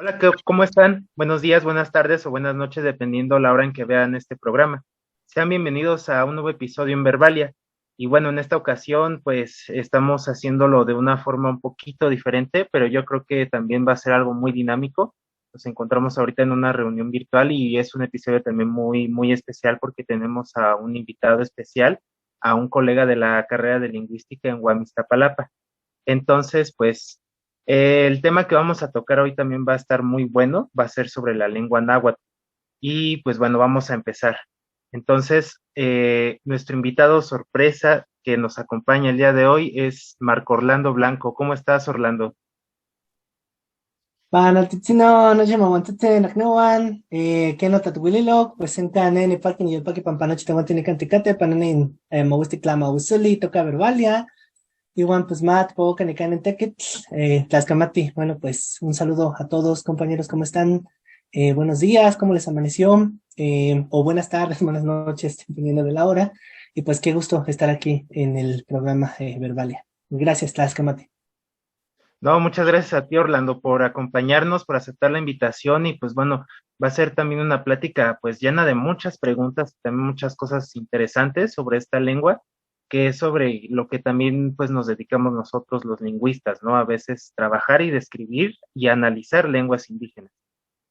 Hola, ¿cómo están? Buenos días, buenas tardes o buenas noches, dependiendo la hora en que vean este programa. Sean bienvenidos a un nuevo episodio en Verbalia. Y bueno, en esta ocasión, pues estamos haciéndolo de una forma un poquito diferente, pero yo creo que también va a ser algo muy dinámico. Nos encontramos ahorita en una reunión virtual y es un episodio también muy especial porque tenemos a un invitado especial, a un colega de la carrera de lingüística en Guamistapalapa. Entonces, pues el tema que vamos a tocar hoy también va a estar muy bueno, va a ser sobre la lengua náhuatl. Y pues bueno, vamos a empezar. Entonces, nuestro invitado sorpresa que nos acompaña el día de hoy es Marco Orlando Blanco. ¿Cómo estás, Orlando? Panatitsino, no llama guantate, naknawan, que no tatuililo, pues en cane, ni parque ni el parque pampanoche te tiene canticate, pananin, mawisti clama usuli, toca verbalia, igual pues mat, poca ni can en tequit, tlascamati. Bueno, pues un saludo a todos, compañeros, ¿cómo están? Buenos días, ¿cómo les amaneció? O buenas tardes, buenas noches, dependiendo de la hora. Y pues qué gusto estar aquí en el programa Verbalia. Gracias, Tlascamati. No, muchas gracias a ti, Orlando, por acompañarnos, por aceptar la invitación y pues bueno, va a ser también una plática pues llena de muchas preguntas, también muchas cosas interesantes sobre esta lengua, que es sobre lo que también pues nos dedicamos nosotros los lingüistas, ¿no? A veces trabajar y describir y analizar lenguas indígenas.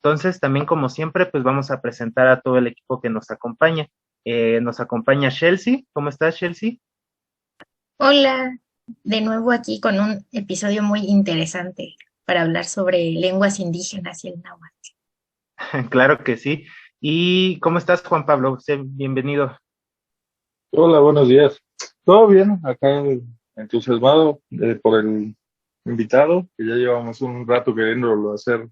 Entonces, también como siempre, pues vamos a presentar a todo el equipo que nos acompaña. Nos acompaña Chelsea. ¿Cómo estás, Chelsea? Hola, de nuevo aquí con un episodio muy interesante para hablar sobre lenguas indígenas y el náhuatl. Claro que sí. ¿Y cómo estás, Juan Pablo? Bienvenido. Hola, buenos días. ¿Todo bien? Acá entusiasmado por el invitado, que ya llevamos un rato queriéndolo hacer,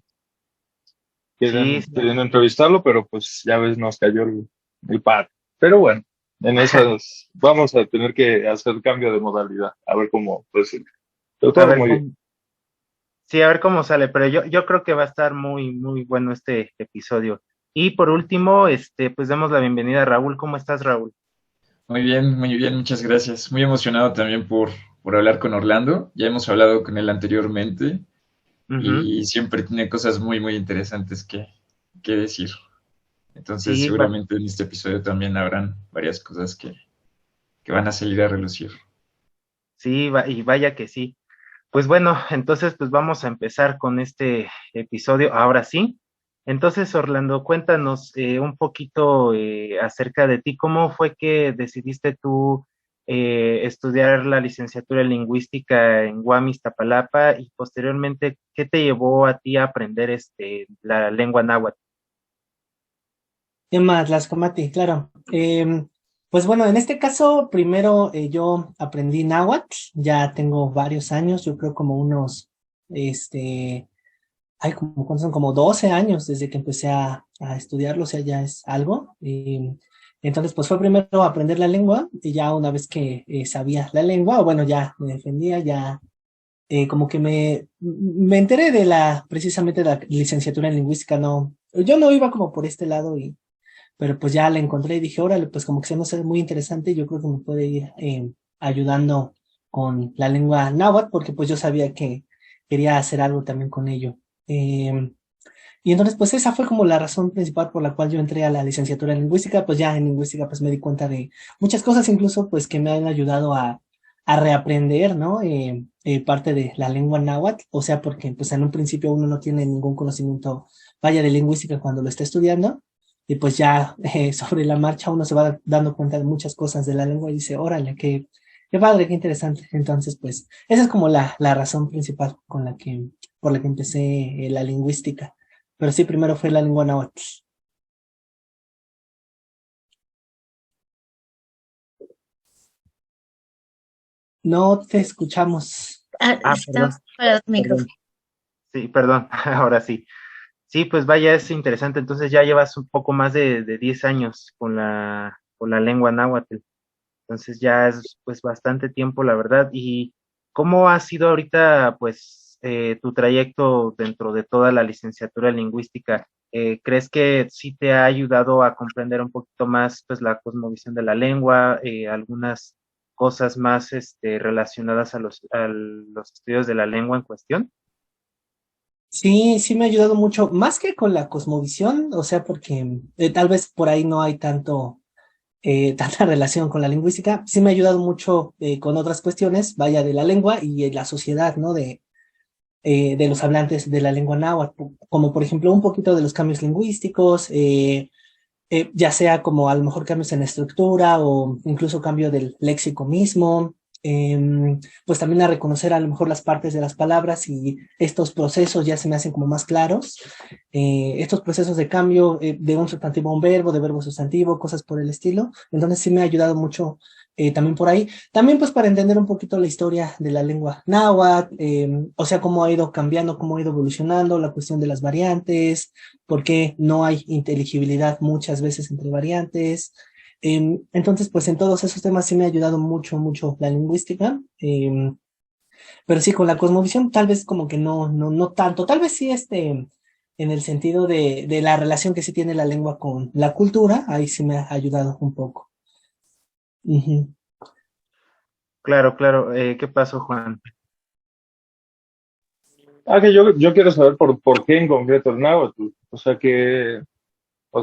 Sí, sí. queriendo entrevistarlo, pero pues ya ves, nos cayó el pad. Pero bueno, en esas vamos a tener que hacer cambio de modalidad, a ver cómo resulta. Pero A todo ver muy bien. cómo, sí, a ver cómo sale, pero yo creo que va a estar muy bueno este episodio. Y por último, pues damos la bienvenida a Raúl. ¿Cómo estás, Raúl? Muy bien, muchas gracias. Muy emocionado también por hablar con Orlando. Ya hemos hablado con él anteriormente Ujú. y siempre tiene cosas muy interesantes que decir. Entonces, Sí, seguramente en este episodio también habrán varias cosas que van a salir a relucir. sí, y vaya que sí. Pues bueno, entonces pues vamos a empezar con este episodio, ahora sí. Entonces, Orlando, cuéntanos un poquito acerca de ti. ¿Cómo fue que decidiste tú estudiar la licenciatura en lingüística en Guam, Iztapalapa y posteriormente, qué te llevó a ti a aprender la lengua náhuatl? ¿Qué más? Las Comati, claro. Pues bueno, en este caso, primero yo aprendí náhuatl, ya tengo varios años, yo creo como unos, este, como, ¿cuántos son? Como 12 años desde que empecé a estudiarlo, o sea, ya es algo. Entonces, pues fue primero aprender la lengua y ya una vez que sabía la lengua, o bueno, ya me defendía, ya como que me enteré de precisamente la licenciatura en lingüística, no, yo no iba como por este lado pero pues ya la encontré y dije, órale, pues como que se me hace muy interesante, yo creo que me puede ir ayudando con la lengua náhuatl, porque pues yo sabía que quería hacer algo también con ello. Eh, y entonces pues esa fue como la razón principal por la cual yo entré a la licenciatura en lingüística, pues ya en lingüística pues me di cuenta de muchas cosas incluso pues que me han ayudado a reaprender, ¿no? Parte de la lengua náhuatl, o sea, porque pues en un principio uno no tiene ningún conocimiento, vaya, de lingüística cuando lo está estudiando, y pues ya sobre la marcha uno se va dando cuenta de muchas cosas de la lengua y dice, órale, qué padre, qué interesante. Entonces, pues esa es como la razón principal por la que empecé la lingüística. Pero sí, primero fue la lengua náhuatl. No te escuchamos. Ah, Ah, está perdón, fuera tu perdón. micrófono. Sí, perdón, ahora sí. Sí, pues vaya, es interesante. Entonces ya llevas un poco más de 10 años con la lengua náhuatl. Entonces ya es pues bastante tiempo, la verdad. ¿Y cómo ha sido ahorita pues tu trayecto dentro de toda la licenciatura en lingüística? ¿Crees que sí te ha ayudado a comprender un poquito más pues la cosmovisión de la lengua, algunas cosas más relacionadas a los estudios de la lengua en cuestión? Sí, sí me ha ayudado mucho, más que con la cosmovisión, o sea, porque tal vez por ahí no hay tanta relación con la lingüística, sí me ha ayudado mucho con otras cuestiones, vaya, de la lengua y la sociedad, ¿no? De los hablantes de la lengua náhuatl, como por ejemplo un poquito de los cambios lingüísticos, ya sea como a lo mejor cambios en la estructura o incluso cambio del léxico mismo, pues también a reconocer a lo mejor las partes de las palabras y estos procesos ya se me hacen como más claros, estos procesos de cambio de un sustantivo a un verbo, de verbo a sustantivo, cosas por el estilo, entonces sí me ha ayudado mucho también por ahí. También pues para entender un poquito la historia de la lengua náhuatl, o sea, cómo ha ido cambiando, cómo ha ido evolucionando, la cuestión de las variantes, por qué no hay inteligibilidad muchas veces entre variantes. Entonces, pues en todos esos temas sí me ha ayudado mucho, mucho la lingüística. Pero sí, con la cosmovisión tal vez como que no tanto. Tal vez sí en el sentido de la relación que sí tiene la lengua con la cultura, ahí sí me ha ayudado un poco. Ujú. Claro, claro. ¿Qué pasó, Juan? Que yo quiero saber por qué en concreto el náhuatl. O sea,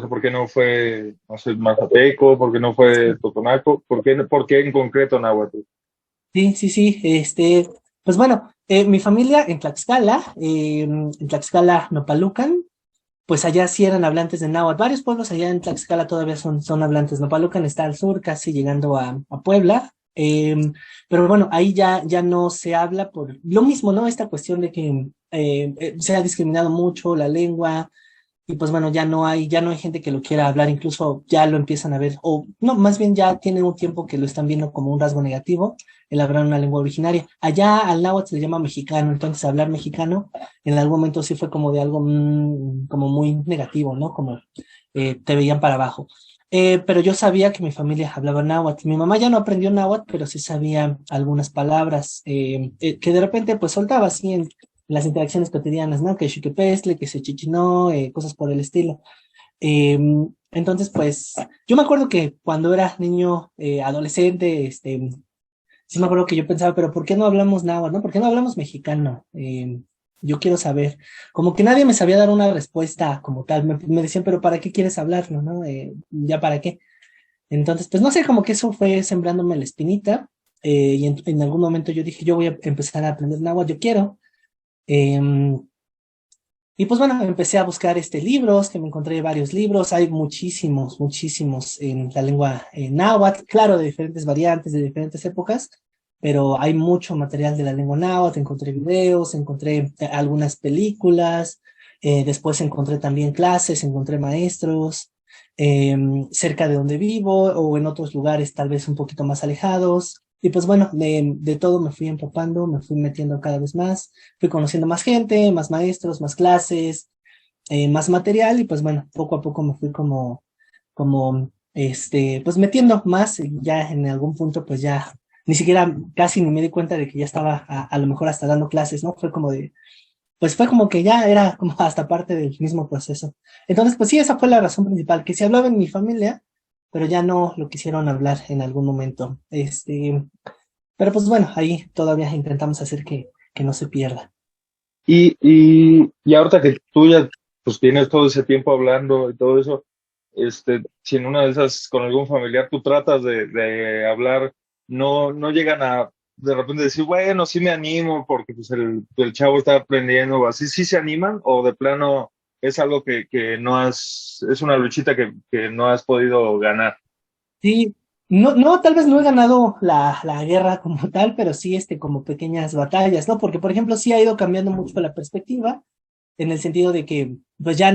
¿por qué no fue, no sé, Mazateco? ¿Por qué no fue Totonaco? ¿Por qué en concreto náhuatl? Sí, sí, sí. Pues bueno, mi familia en Tlaxcala, Nopalucan, pues allá sí eran hablantes de náhuatl. Varios pueblos allá en Tlaxcala todavía son hablantes. Nopalucan está al sur, casi llegando a Puebla. Pero bueno, ahí ya no se habla por lo mismo, ¿no? Esta cuestión de que se ha discriminado mucho la lengua y pues bueno, ya no hay gente que lo quiera hablar, incluso ya lo empiezan a ver, o no, más bien ya tiene un tiempo que lo están viendo como un rasgo negativo, el hablar una lengua originaria. Allá al náhuatl se le llama mexicano, entonces hablar mexicano en algún momento sí fue como de algo como muy negativo, ¿no? Como te veían para abajo. Pero yo sabía que mi familia hablaba náhuatl. Mi mamá ya no aprendió náhuatl, pero sí sabía algunas palabras que de repente pues soltaba así en las interacciones cotidianas, ¿no? Que Xiquepestle, que se chichinó, cosas por el estilo. Eh, entonces, pues, yo me acuerdo que cuando era niño, adolescente, sí me acuerdo que yo pensaba, pero ¿por qué no hablamos náhuatl, no? ¿Por qué no hablamos mexicano? Yo quiero saber. Como que nadie me sabía dar una respuesta como tal. Me decían, pero ¿para qué quieres hablarlo, no? ¿Ya para qué? Entonces, pues no sé, como que eso fue sembrándome la espinita. Y en algún momento yo dije, yo voy a empezar a aprender náhuatl, yo quiero. Em, y pues bueno, empecé a buscar libros, que me encontré varios libros, hay muchísimos, muchísimos en la lengua náhuatl, claro, de diferentes variantes, de diferentes épocas, pero hay mucho material de la lengua náhuatl, encontré videos, encontré algunas películas, después encontré también clases, encontré maestros, cerca de donde vivo o en otros lugares tal vez un poquito más alejados. Y pues bueno, de todo me fui empapando, me fui metiendo cada vez más, fui conociendo más gente, más maestros, más clases, más material y pues bueno, poco a poco me fui pues metiendo más y ya en algún punto pues ya ni siquiera casi ni me di cuenta de que ya estaba a lo mejor hasta dando clases, ¿no? Pues fue como que ya era como hasta parte del mismo proceso. Entonces, pues sí, esa fue la razón principal, que se hablaba en mi familia, pero ya no lo quisieron hablar en algún momento. Pero pues bueno, ahí todavía intentamos hacer que no se pierda. Y ahorita que tú ya pues tienes todo ese tiempo hablando y todo eso, si en una de esas con algún familiar tú tratas de hablar, no llegan a de repente decir, bueno, sí me animo porque pues el chavo está aprendiendo o así, sí se animan o de plano es algo que no es una luchita que no has podido ganar. Sí, no, tal vez no he ganado la guerra como tal, pero sí como pequeñas batallas, ¿no? Porque, por ejemplo, sí ha ido cambiando mucho la perspectiva, en el sentido de que, pues ya,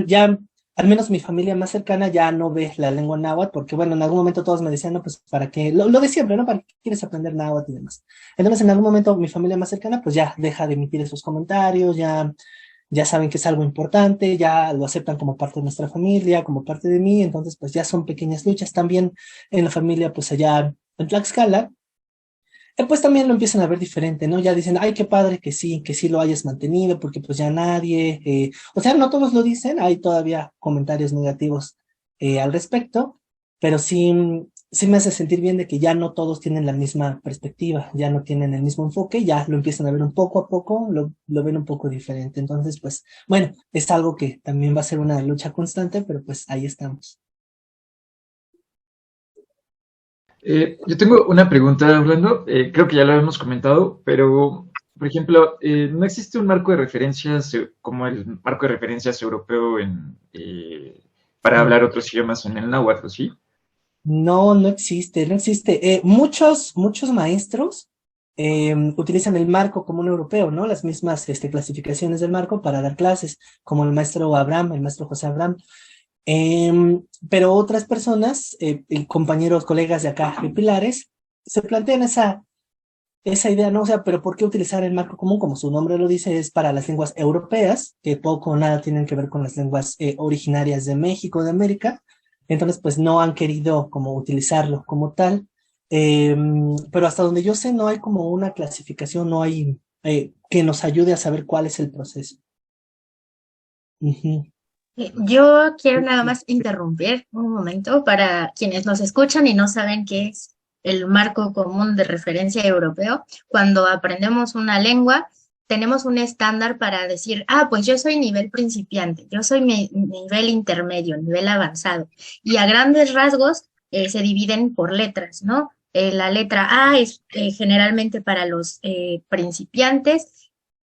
al menos mi familia más cercana ya no ve la lengua náhuatl, porque bueno, en algún momento todos me decían, no, pues para qué, lo de siempre, ¿no? ¿Para qué quieres aprender náhuatl y demás? Entonces, en algún momento mi familia más cercana, pues ya deja de emitir esos comentarios, ya saben que es algo importante, ya lo aceptan como parte de nuestra familia, como parte de mí, entonces pues ya son pequeñas luchas también en la familia, pues allá en Tlaxcala, pues también lo empiezan a ver diferente, ¿no? Ya dicen, ay, qué padre que sí lo hayas mantenido, porque pues ya nadie, o sea, no todos lo dicen, hay todavía comentarios negativos al respecto, pero sí, sí me hace sentir bien de que ya no todos tienen la misma perspectiva, ya no tienen el mismo enfoque, ya lo empiezan a ver un poco a poco, lo ven un poco diferente. Entonces, pues, bueno, es algo que también va a ser una lucha constante, pero pues ahí estamos. Yo tengo una pregunta, Orlando. Creo que ya lo hemos comentado, pero, por ejemplo, ¿no existe un marco de referencias como el marco de referencias europeo para hablar otros idiomas en el náhuatl, sí? No, no existe, no existe. Muchos maestros utilizan el marco común europeo, ¿no? Las mismas clasificaciones del marco para dar clases, como el maestro Abraham, el maestro José Abraham. Pero otras personas, y compañeros, colegas de acá, de Pilares, se plantean esa idea, ¿no? O sea, pero ¿por qué utilizar el marco común? Como su nombre lo dice, es para las lenguas europeas, que poco o nada tienen que ver con las lenguas originarias de México, de América. Entonces, pues no han querido como utilizarlo como tal. Eh, pero hasta donde yo sé, no hay como una clasificación, no hay que nos ayude a saber cuál es el proceso. Ujú. Yo quiero nada más interrumpir un momento para quienes nos escuchan y no saben qué es el marco común de referencia europeo. Cuando aprendemos una lengua, tenemos un estándar para decir, ah, pues yo soy nivel principiante, yo soy nivel intermedio, nivel avanzado. Y a grandes rasgos se dividen por letras, ¿no? La letra A es generalmente para los principiantes.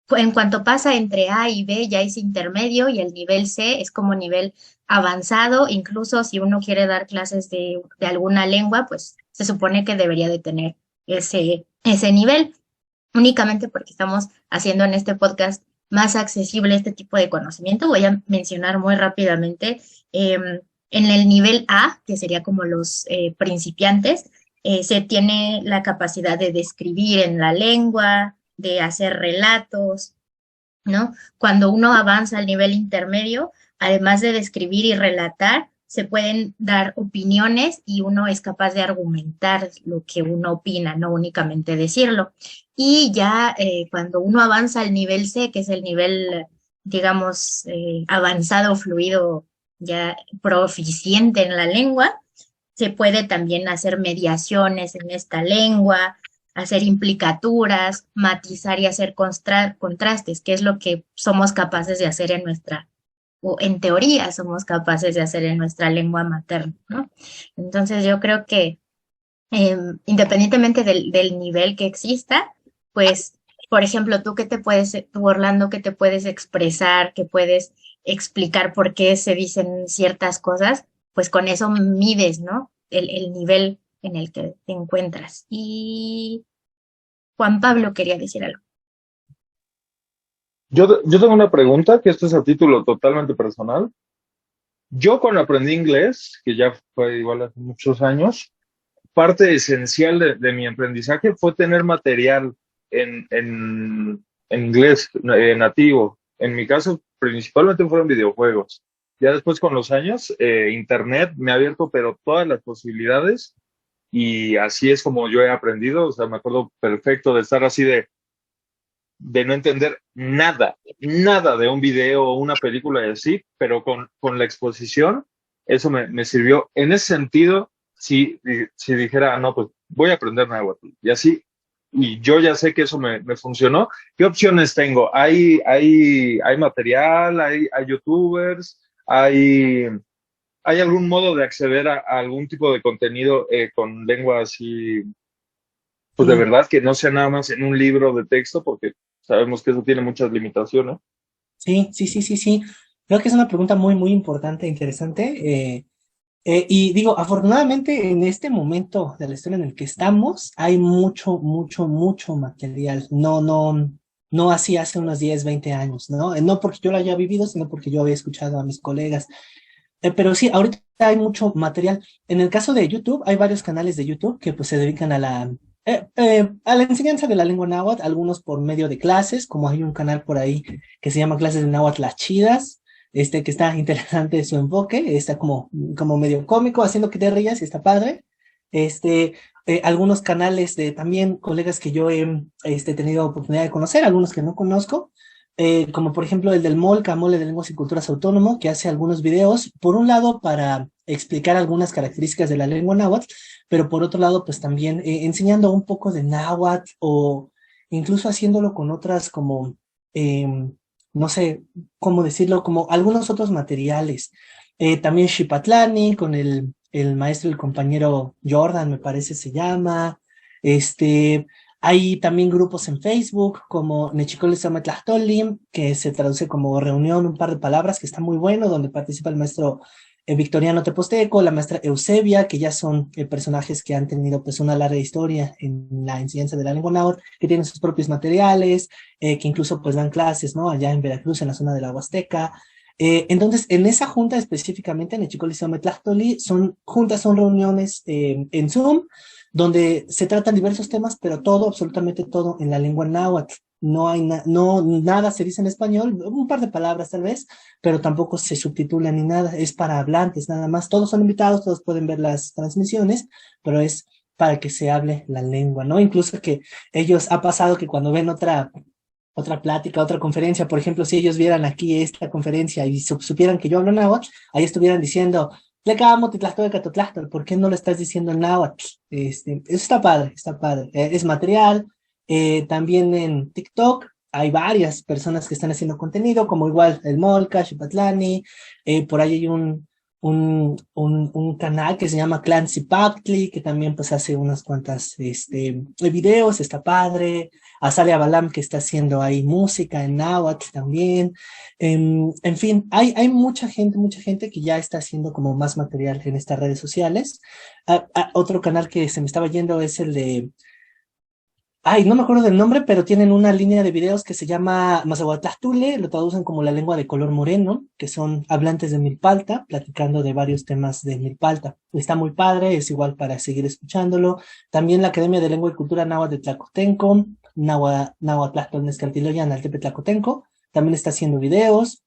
En cuanto pasa entre A y B ya es intermedio y el nivel C es como nivel avanzado. Incluso si uno quiere dar clases de alguna lengua, pues se supone que debería de tener ese nivel, únicamente porque estamos haciendo en este podcast más accesible este tipo de conocimiento. Voy a mencionar muy rápidamente en el nivel A, que sería como los principiantes, se tiene la capacidad de describir en la lengua, de hacer relatos, ¿no? Cuando uno avanza al nivel intermedio, además de describir y relatar, se pueden dar opiniones y uno es capaz de argumentar lo que uno opina, no únicamente decirlo. Y ya cuando uno avanza al nivel C, que es el nivel, digamos, avanzado, fluido, ya proficiente en la lengua, se puede también hacer mediaciones en esta lengua, hacer implicaturas, matizar y hacer contrastes, que es lo que somos capaces de hacer en nuestra, o en teoría somos capaces de hacer en nuestra lengua materna, ¿no? Entonces yo creo que independientemente del nivel que exista, pues, por ejemplo, tú Orlando, que te puedes expresar, que puedes explicar por qué se dicen ciertas cosas, pues con eso mides, ¿no? El nivel en el que te encuentras. Y Juan Pablo quería decir algo. Yo tengo una pregunta, que esto es a título totalmente personal. Yo cuando aprendí inglés, que ya fue igual hace muchos años, parte esencial de mi aprendizaje fue tener material en inglés nativo. En mi caso, principalmente fueron videojuegos. Ya después, con los años, Internet me ha abierto, pero todas las posibilidades, y así es como yo he aprendido. O sea, me acuerdo perfecto de estar así de no entender nada de un video o una película y así, pero con la exposición, eso me sirvió. En ese sentido, si dijera, no, pues voy a aprender náhuatl, y así, y yo ya sé que eso me funcionó, ¿qué opciones tengo? ¿Hay material? ¿Hay youtubers? ¿Hay algún modo de acceder a algún tipo de contenido con lengua así, pues de Sí. verdad, que no sea nada más en un libro de texto? Porque sabemos que eso tiene muchas limitaciones. Sí. Creo que es una pregunta muy, muy importante e interesante. Y digo, afortunadamente en este momento de la historia en el que estamos, hay mucho material. No así hace unos 10, 20 años, ¿no? No porque yo lo haya vivido, sino porque yo había escuchado a mis colegas. Pero sí, ahorita hay mucho material. En el caso de YouTube, hay varios canales de YouTube que pues se dedican a la enseñanza de la lengua náhuatl, algunos por medio de clases, como hay un canal por ahí que se llama Clases de Náhuatl Las Chidas, que está interesante su enfoque, está como medio cómico, haciendo que te rías y está padre. Algunos canales de también colegas que yo he tenido oportunidad de conocer, algunos que no conozco, como por ejemplo el del MOLCA, Mole de Lenguas y Culturas Autónomo, que hace algunos videos, por un lado para explicar algunas características de la lengua náhuatl, pero por otro lado, pues también enseñando un poco de náhuatl o incluso haciéndolo con otras como, no sé cómo decirlo, como algunos otros materiales. También Xipatlani con el maestro y el compañero Jordan, me parece se llama. Este, hay también grupos en Facebook como Nechicole Tlachtoli, que se traduce como reunión, un par de palabras, que está muy bueno, donde participa el maestro Victoriano Teposteco, la maestra Eusebia, que ya son personajes que han tenido pues una larga historia en la enseñanza de la lengua náhuatl, que tienen sus propios materiales, que incluso pues dan clases, ¿no? Allá en Veracruz, en la zona de la Huasteca. Entonces, en esa junta específicamente, en el Chico Liceo Metlachtoli, son juntas, son reuniones en Zoom, donde se tratan diversos temas, pero todo, absolutamente todo, en la lengua náhuatl. No hay nada se dice en español, un par de palabras tal vez, pero tampoco se subtitula ni nada, es para hablantes nada más. Todos son invitados, todos pueden ver las transmisiones, pero es para que se hable la lengua, ¿no? Incluso que ellos, ha pasado que cuando ven otra plática, otra conferencia, por ejemplo, si ellos vieran aquí esta conferencia y supieran que yo hablo náhuatl, ahí estuvieran diciendo, ¿por qué no lo estás diciendo en náhuatl? Eso está padre, está padre. Es material. También en TikTok hay varias personas que están haciendo contenido, como igual el Molca, Xipatlani, por ahí hay un canal que se llama Clan Zipactli, que también pues hace unas cuantas videos, está padre. Azalea Balam, que está haciendo ahí música en náhuatl también. En fin, hay mucha gente que ya está haciendo como más material en estas redes sociales. Otro canal que se me estaba yendo es el de... Ay, no me acuerdo del nombre, pero tienen una línea de videos que se llama Mazahuatlastule, lo traducen como la lengua de color moreno, que son hablantes de Milpalta, platicando de varios temas de Milpalta. Está muy padre, es igual para seguir escuchándolo. También la Academia de Lengua y Cultura Náhuatl de Tlacotenco, Nahuatlastol Nescaltiloyan Altepe Tlacotenco, también está haciendo videos.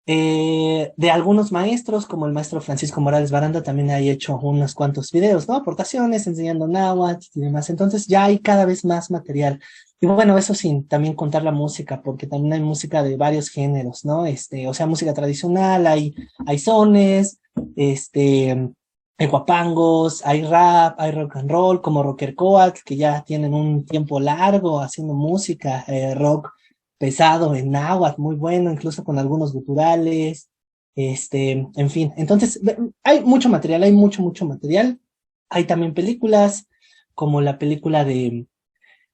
De algunos maestros, como el maestro Francisco Morales Baranda, también ha hecho unos cuantos videos, ¿no? Aportaciones, enseñando náhuatl y demás. Entonces ya hay cada vez más material. Y bueno, eso sin también contar la música, porque también hay música de varios géneros, ¿no? O sea, música tradicional, hay sones, hay guapangos, hay rap, hay rock and roll, como Rocker Coat, que ya tienen un tiempo largo haciendo música, rock pesado en náhuatl, muy bueno, incluso con algunos guturales, en fin. Entonces, hay mucho material, hay mucho material. Hay también películas, como la película de,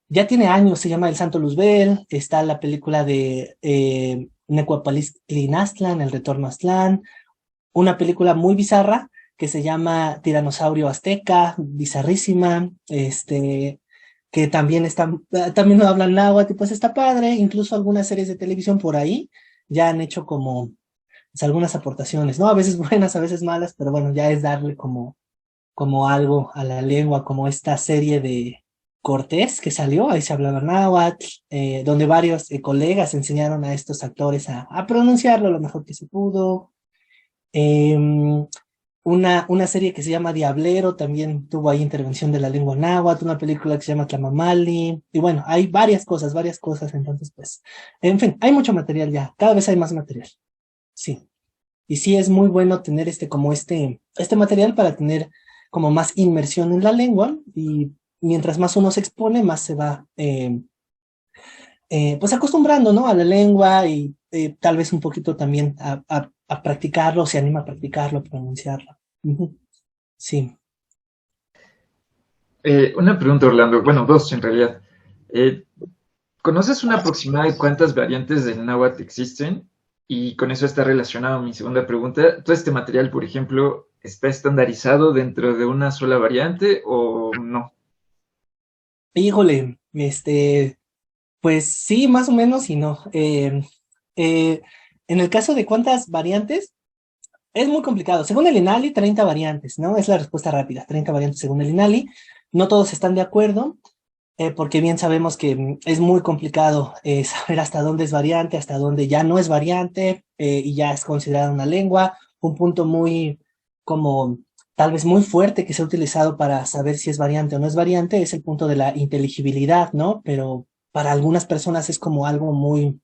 ya tiene años, se llama El Santo Luzbel, está la película de Necuapalistlinastlan, El Retorno a Aztlán, una película muy bizarra que se llama Tiranosaurio Azteca, bizarrísima, que también no hablan náhuatl, y pues está padre. Incluso algunas series de televisión por ahí ya han hecho como pues, algunas aportaciones, ¿no? A veces buenas, a veces malas, pero bueno, ya es darle como algo a la lengua, como esta serie de Cortés que salió, ahí se hablaba náhuatl, donde varios colegas enseñaron a estos actores a pronunciarlo lo mejor que se pudo. Una serie que se llama Diablero también tuvo ahí intervención de la lengua náhuatl, una película que se llama Tlamamali, y bueno, hay varias cosas, entonces pues, en fin, hay mucho material ya, cada vez hay más material, sí, y sí es muy bueno tener como este material para tener como más inmersión en la lengua, y mientras más uno se expone, más se va, pues acostumbrando, ¿no? A la lengua y tal vez un poquito también a practicarlo, se anima a practicarlo, a pronunciarlo. Sí. Una pregunta, Orlando. Bueno, dos en realidad. ¿Conoces una aproximada de cuántas variantes del náhuatl existen? Y con eso está relacionado mi segunda pregunta. ¿Todo este material, por ejemplo, está estandarizado dentro de una sola variante o no? Híjole, pues sí, más o menos y no. En el caso de cuántas variantes, es muy complicado. Según el INALI, 30 variantes, ¿no? Es la respuesta rápida, 30 variantes según el INALI. No todos están de acuerdo, porque bien sabemos que es muy complicado saber hasta dónde es variante, hasta dónde ya no es variante, y ya es considerada una lengua. Un punto muy, como, tal vez muy fuerte que se ha utilizado para saber si es variante o no es variante, es el punto de la inteligibilidad, ¿no? Pero para algunas personas es como algo muy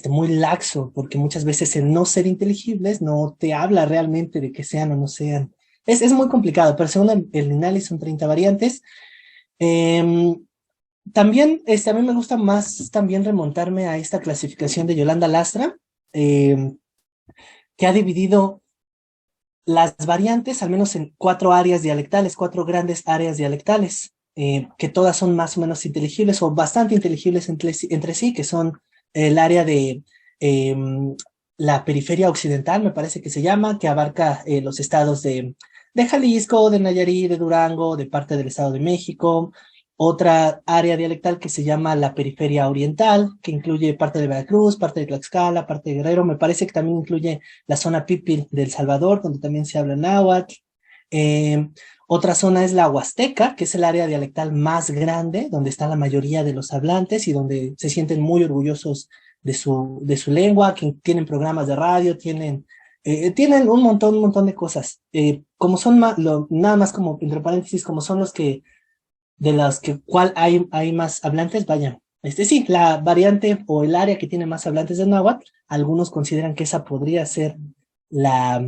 muy laxo, porque muchas veces el no ser inteligibles no te habla realmente de que sean o no sean. Es muy complicado, pero según el INALI son 30 variantes. Em, También, a mí me gusta más también remontarme a esta clasificación de Yolanda Lastra, que ha dividido las variantes, al menos en 4 áreas dialectales, 4 grandes áreas dialectales, que todas son más o menos inteligibles o bastante inteligibles entre sí, que son el área de eh, la periferia occidental, me parece que se llama, que abarca los estados de Jalisco, de Nayarit, de Durango, de parte del Estado de México. Otra área dialectal que se llama la periferia oriental, que incluye parte de Veracruz, parte de Tlaxcala, parte de Guerrero. Me parece que también incluye la zona Pipil de El Salvador, donde también se habla náhuatl. Eh, Otra zona es la Huasteca, que es el área dialectal más grande, donde está la mayoría de los hablantes y donde se sienten muy orgullosos de su lengua, que tienen programas de radio, tienen un montón de cosas. Como son nada más como entre paréntesis, como son los que de las que cuál hay más hablantes, vaya. Sí, la variante o el área que tiene más hablantes de náhuatl, algunos consideran que esa podría ser la,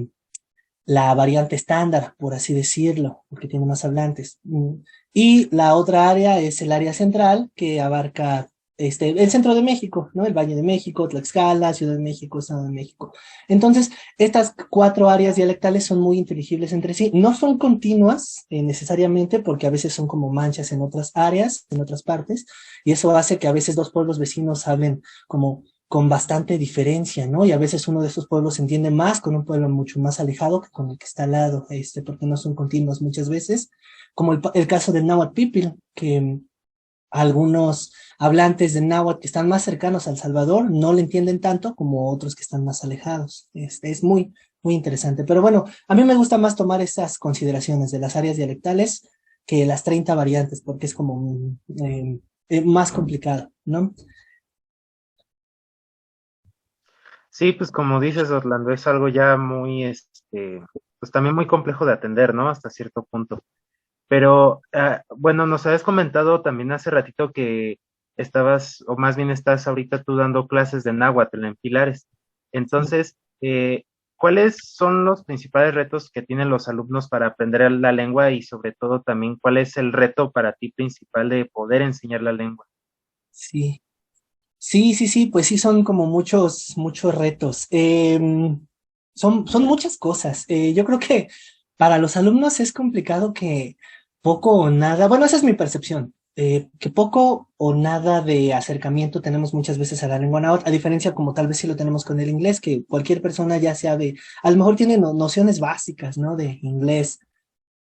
la variante estándar, por así decirlo, porque tiene más hablantes. Y la otra área es el área central, que abarca el centro de México, ¿no? El Valle de México, Tlaxcala, Ciudad de México, Estado de México. Entonces, estas 4 áreas dialectales son muy inteligibles entre sí. No son continuas necesariamente, porque a veces son como manchas en otras áreas, en otras partes, y eso hace que a veces dos pueblos vecinos hablen como con bastante diferencia, ¿no? Y a veces uno de esos pueblos se entiende más con un pueblo mucho más alejado que con el que está al lado, porque no son continuos muchas veces, como el caso del náhuatl pipil, que algunos hablantes de náhuatl que están más cercanos a El Salvador no le entienden tanto como otros que están más alejados. Es muy, muy interesante. Pero bueno, a mí me gusta más tomar estas consideraciones de las áreas dialectales que las 30 variantes, porque es como más complicado, ¿no? Sí, pues como dices, Orlando, es algo ya muy, pues también muy complejo de atender, ¿no? Hasta cierto punto. Pero, bueno, nos habías comentado también hace ratito que estabas, o más bien estás ahorita tú dando clases de náhuatl en Pilares. Entonces, ¿cuáles son los principales retos que tienen los alumnos para aprender la lengua y sobre todo también cuál es el reto para ti principal de poder enseñar la lengua? Sí. Sí, pues sí, son como muchos, muchos retos. Son muchas cosas. Yo creo que para los alumnos es complicado que poco o nada, bueno, esa es mi percepción, que poco o nada de acercamiento tenemos muchas veces a la lengua náhuatl, a diferencia como tal vez sí lo tenemos con el inglés, que cualquier persona ya sabe, a lo mejor tiene nociones básicas, ¿no? De inglés,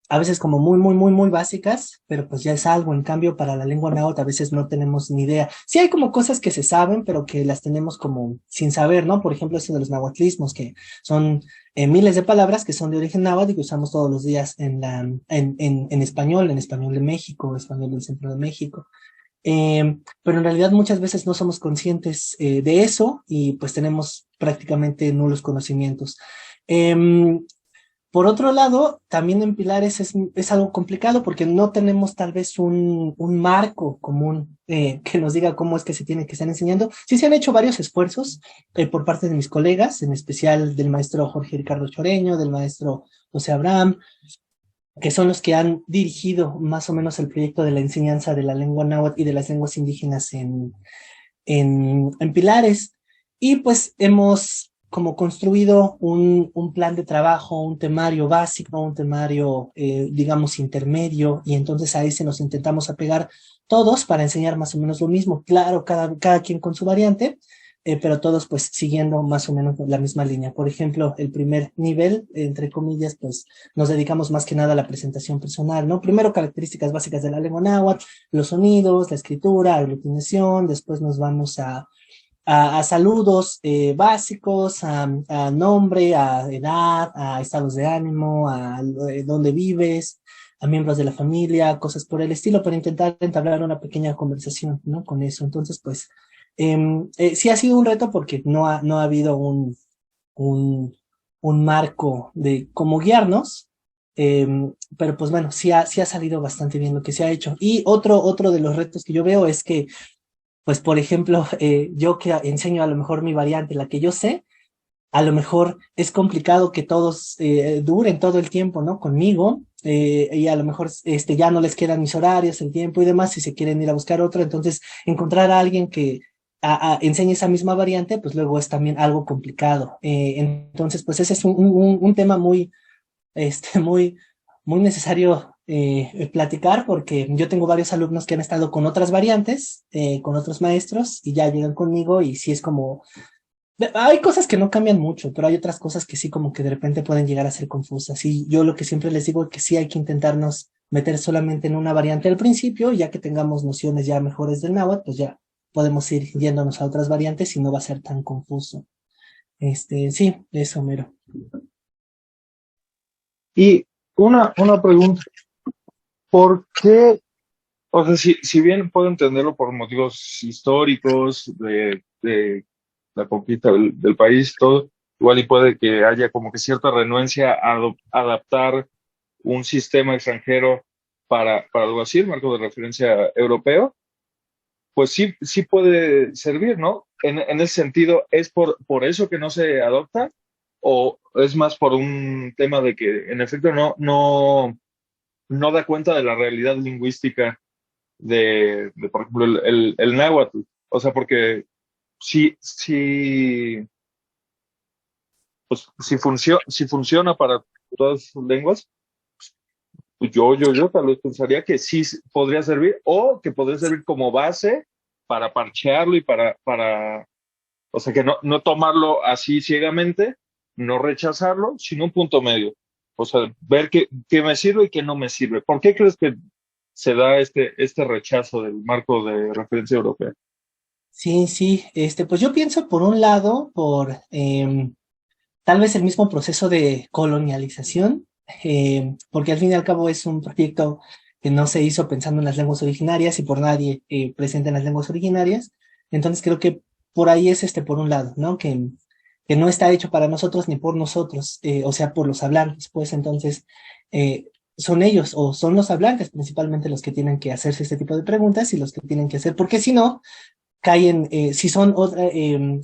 a veces como muy, muy, muy, muy básicas, pero pues ya es algo. En cambio, para la lengua náhuatl a veces no tenemos ni idea. Sí hay como cosas que se saben, pero que las tenemos como sin saber, ¿no? Por ejemplo, esto de los nahuatlismos, que son miles de palabras que son de origen náhuatl y que usamos todos los días en español de México, español del centro de México. Pero en realidad muchas veces no somos conscientes de eso y pues tenemos prácticamente nulos conocimientos. Em, por otro lado, también en Pilares es algo complicado porque no tenemos tal vez un marco común que nos diga cómo es que se tiene que estar enseñando. Sí se han hecho varios esfuerzos por parte de mis colegas, en especial del maestro Jorge Ricardo Choreño, del maestro José Abraham, que son los que han dirigido más o menos el proyecto de la enseñanza de la lengua náhuatl y de las lenguas indígenas en Pilares. Y pues hemos como construido un plan de trabajo, un temario básico, un temario, digamos, intermedio, y entonces a ese nos intentamos apegar todos para enseñar más o menos lo mismo. Claro, cada quien con su variante, pero todos pues siguiendo más o menos la misma línea. Por ejemplo, el primer nivel, entre comillas, pues nos dedicamos más que nada a la presentación personal, ¿no? Primero características básicas de la lengua náhuatl, los sonidos, la escritura, aglutinación, después nos vamos a saludos básicos, a nombre, a edad, a estados de ánimo, a dónde vives, a miembros de la familia, cosas por el estilo, para intentar entablar una pequeña conversación, ¿no? Con eso. Entonces, pues, sí ha sido un reto porque no ha habido un, un marco de cómo guiarnos, pero pues bueno, sí ha salido bastante bien lo que se ha hecho. Y otro de los retos que yo veo es que pues por ejemplo, yo que enseño a lo mejor mi variante, la que yo sé, a lo mejor es complicado que todos duren todo el tiempo, ¿no? Conmigo, y a lo mejor ya no les quedan mis horarios, el tiempo y demás, si se quieren ir a buscar otro, entonces encontrar a alguien que enseñe esa misma variante, pues luego es también algo complicado. Entonces, pues ese es un tema muy, muy, muy necesario platicar, porque yo tengo varios alumnos que han estado con otras variantes, con otros maestros, y ya llegan conmigo y sí es como hay cosas que no cambian mucho, pero hay otras cosas que sí como que de repente pueden llegar a ser confusas. Y yo lo que siempre les digo es que sí hay que intentarnos meter solamente en una variante al principio, y ya que tengamos nociones ya mejores del náhuatl, pues ya podemos ir yéndonos a otras variantes y no va a ser tan confuso. Sí, eso mero. Y una pregunta, ¿por qué? O sea, si bien puedo entenderlo por motivos históricos de la conquista del país, todo, igual y puede que haya como que cierta renuencia a adaptar un sistema extranjero para algo así, el marco de referencia europeo, pues sí puede servir, ¿no? En ese sentido, ¿es por eso que no se adopta? ¿O es más por un tema de que en efecto no da cuenta de la realidad lingüística por ejemplo, el náhuatl? O sea, porque sí, pues si funciona para todas sus lenguas, pues yo tal vez pensaría que sí podría servir o que podría servir como base para parchearlo y o sea, que no tomarlo así ciegamente, no rechazarlo, sino un punto medio. O sea, ver qué me sirve y qué no me sirve. ¿Por qué crees que se da este rechazo del marco de referencia europea? Sí, sí, pues yo pienso por un lado, por tal vez el mismo proceso de colonialización, porque al fin y al cabo es un proyecto que no se hizo pensando en las lenguas originarias y por nadie presente en las lenguas originarias. Entonces creo que por ahí es por un lado, ¿no? Que no está hecho para nosotros ni por nosotros, o sea, por los hablantes, pues entonces son ellos o son los hablantes principalmente los que tienen que hacerse este tipo de preguntas y los que tienen que hacer, porque si no, caen, si son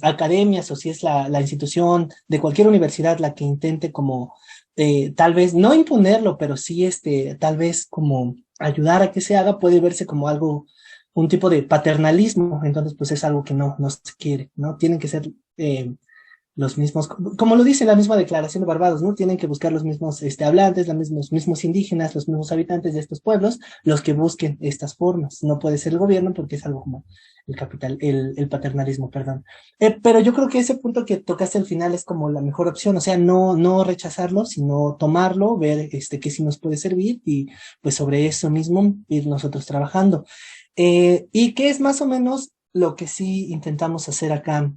academias o si es la institución de cualquier universidad la que intente como tal vez no imponerlo, pero sí tal vez como ayudar a que se haga, puede verse como algo, un tipo de paternalismo. Entonces pues es algo que no se quiere, ¿no? Tienen que ser los mismos, como lo dice la misma Declaración de Barbados, ¿no? Tienen que buscar los mismos hablantes, los mismos indígenas, los mismos habitantes de estos pueblos, los que busquen estas formas. No puede ser el gobierno porque es algo como el paternalismo, perdón. Pero yo creo que ese punto que tocaste al final es como la mejor opción, o sea, no rechazarlo, sino tomarlo, ver qué sí nos puede servir y pues sobre eso mismo ir nosotros trabajando. Y qué es más o menos lo que sí intentamos hacer acá,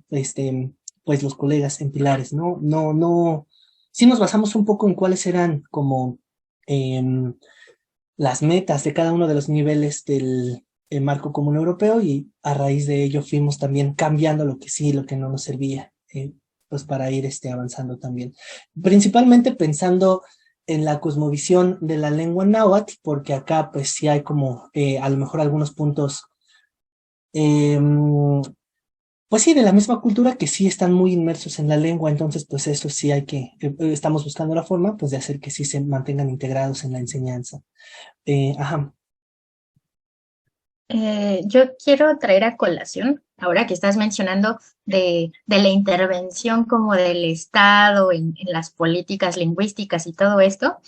pues los colegas en Pilares, ¿no? Sí nos basamos un poco en cuáles eran como em, las metas de cada uno de los niveles del marco común europeo, y a raíz de ello fuimos también cambiando lo que sí y lo que no nos servía, pues para ir avanzando también. Principalmente pensando en la cosmovisión de la lengua náhuatl, porque acá pues sí hay como a lo mejor algunos puntos em, pues sí, de la misma cultura que sí están muy inmersos en la lengua. Entonces pues eso sí estamos buscando la forma pues de hacer que sí se mantengan integrados en la enseñanza. Ajá. Yo quiero traer a colación, ahora que estás mencionando de la intervención como del Estado en las políticas lingüísticas y todo esto,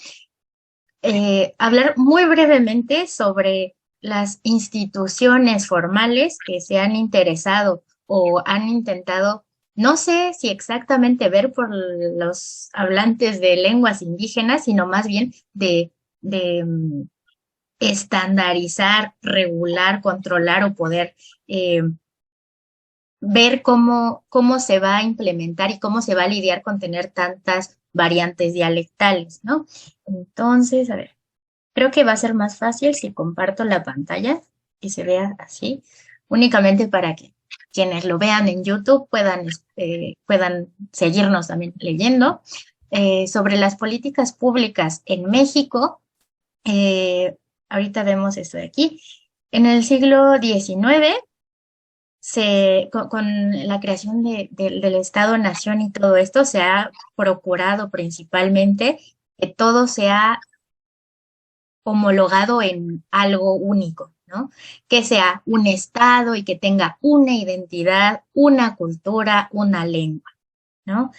hablar muy brevemente sobre las instituciones formales que se han interesado o han intentado, no sé si exactamente ver por los hablantes de lenguas indígenas, sino más bien de estandarizar, regular, controlar o poder ver cómo se va a implementar y cómo se va a lidiar con tener tantas variantes dialectales, ¿no? Entonces, a ver, creo que va a ser más fácil si comparto la pantalla y se vea así, únicamente para que quienes lo vean en YouTube puedan seguirnos también leyendo. Sobre las políticas públicas en México, ahorita vemos esto de aquí. En el siglo XIX con la creación del Estado-Nación y todo esto, se ha procurado principalmente que todo sea homologado en algo único, ¿no? Que sea un Estado y que tenga una identidad, una cultura, una lengua, ¿no?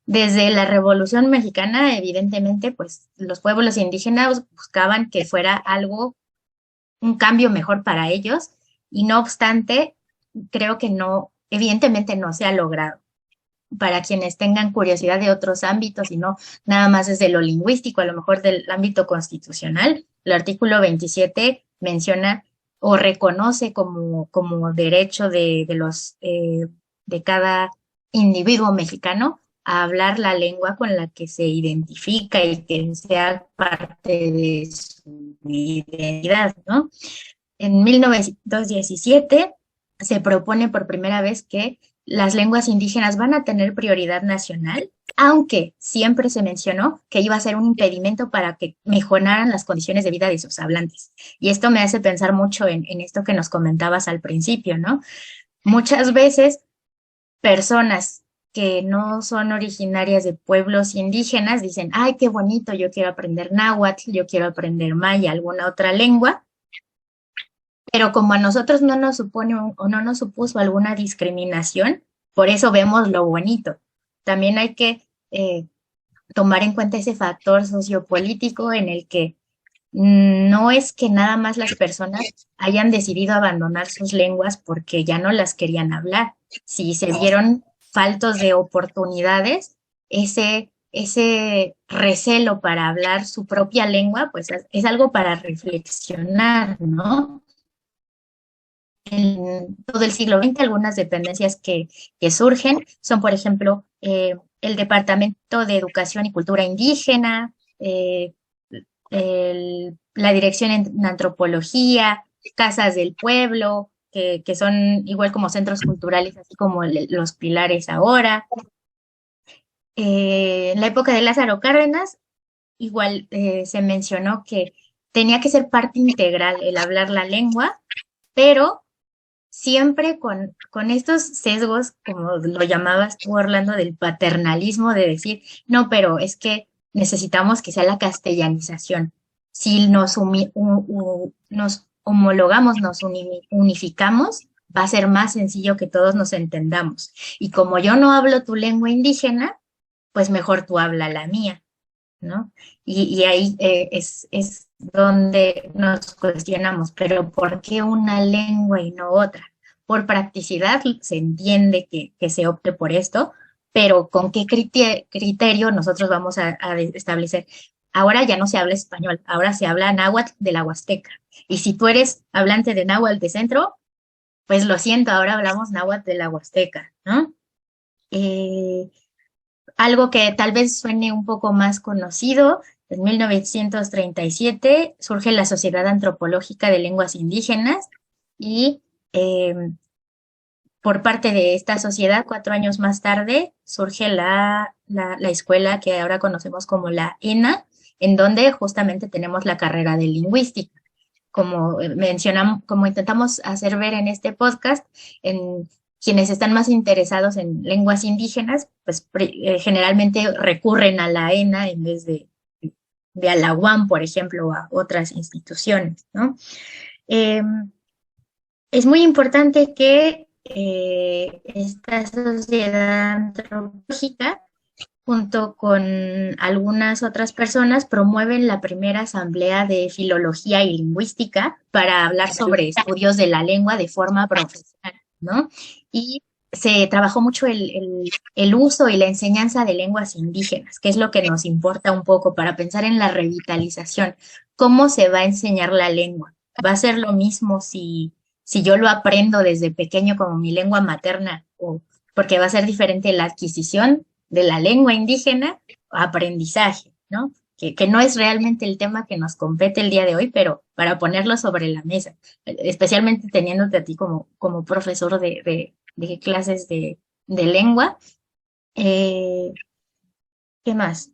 Desde la Revolución Mexicana, evidentemente, pues los pueblos indígenas buscaban que fuera algo, un cambio mejor para ellos, y no obstante, creo que no, evidentemente no se ha logrado. Para quienes tengan curiosidad de otros ámbitos y no nada más desde lo lingüístico, a lo mejor del ámbito constitucional, el artículo 27 menciona o reconoce como derecho de cada individuo mexicano a hablar la lengua con la que se identifica y que sea parte de su identidad, ¿no? En 1917 se propone por primera vez que las lenguas indígenas van a tener prioridad nacional, aunque siempre se mencionó que iba a ser un impedimento para que mejoraran las condiciones de vida de sus hablantes. Y esto me hace pensar mucho en esto que nos comentabas al principio, ¿no? Muchas veces personas que no son originarias de pueblos indígenas dicen, ay, qué bonito, yo quiero aprender náhuatl, yo quiero aprender maya, alguna otra lengua, pero como a nosotros no nos supone o no nos supuso alguna discriminación, por eso vemos lo bonito. También hay que tomar en cuenta ese factor sociopolítico en el que no es que nada más las personas hayan decidido abandonar sus lenguas porque ya no las querían hablar. Si se vieron faltos de oportunidades, ese recelo para hablar su propia lengua, pues es algo para reflexionar, ¿no? En todo el siglo XX, algunas dependencias que surgen son, por ejemplo, el Departamento de Educación y Cultura Indígena, la Dirección en Antropología, Casas del Pueblo, que son igual como centros culturales, así como los pilares ahora. En la época de Lázaro Cárdenas, igual se mencionó que tenía que ser parte integral el hablar la lengua, pero siempre con estos sesgos, como lo llamabas tú, Orlando, del paternalismo, de decir, no, pero es que necesitamos que sea la castellanización. Si nos homologamos, unificamos, va a ser más sencillo que todos nos entendamos. Y como yo no hablo tu lengua indígena, pues mejor tú habla la mía, ¿no? Y ahí es donde nos cuestionamos, pero ¿por qué una lengua y no otra? Por practicidad se entiende que se opte por esto, pero ¿con qué criterio nosotros vamos a establecer? Ahora ya no se habla español, ahora se habla náhuatl de la Huasteca. Y si tú eres hablante de náhuatl de centro, pues lo siento, ahora hablamos náhuatl de la Huasteca, ¿no? Algo que tal vez suene un poco más conocido, en 1937 surge la Sociedad Antropológica de Lenguas Indígenas y por parte de esta sociedad, 4 años más tarde, surge la escuela que ahora conocemos como la ENA, en donde justamente tenemos la carrera de lingüística. Como mencionamos, como intentamos hacer ver en este podcast, en quienes están más interesados en lenguas indígenas, pues generalmente recurren a la ENA en vez de a la UAM, por ejemplo, o a otras instituciones, ¿no? Es muy importante que esta sociedad antropológica, junto con algunas otras personas, promueven la primera asamblea de filología y lingüística para hablar sobre estudios de la lengua de forma profesional, ¿no? Y se trabajó mucho el uso y la enseñanza de lenguas indígenas, que es lo que nos importa un poco para pensar en la revitalización. ¿Cómo se va a enseñar la lengua? ¿Va a ser lo mismo si yo lo aprendo desde pequeño como mi lengua materna? O porque va a ser diferente la adquisición de la lengua indígena a aprendizaje, ¿no? Que no es realmente el tema que nos compete el día de hoy, pero para ponerlo sobre la mesa, especialmente teniéndote a ti como profesor de clases de lengua. ¿Qué más?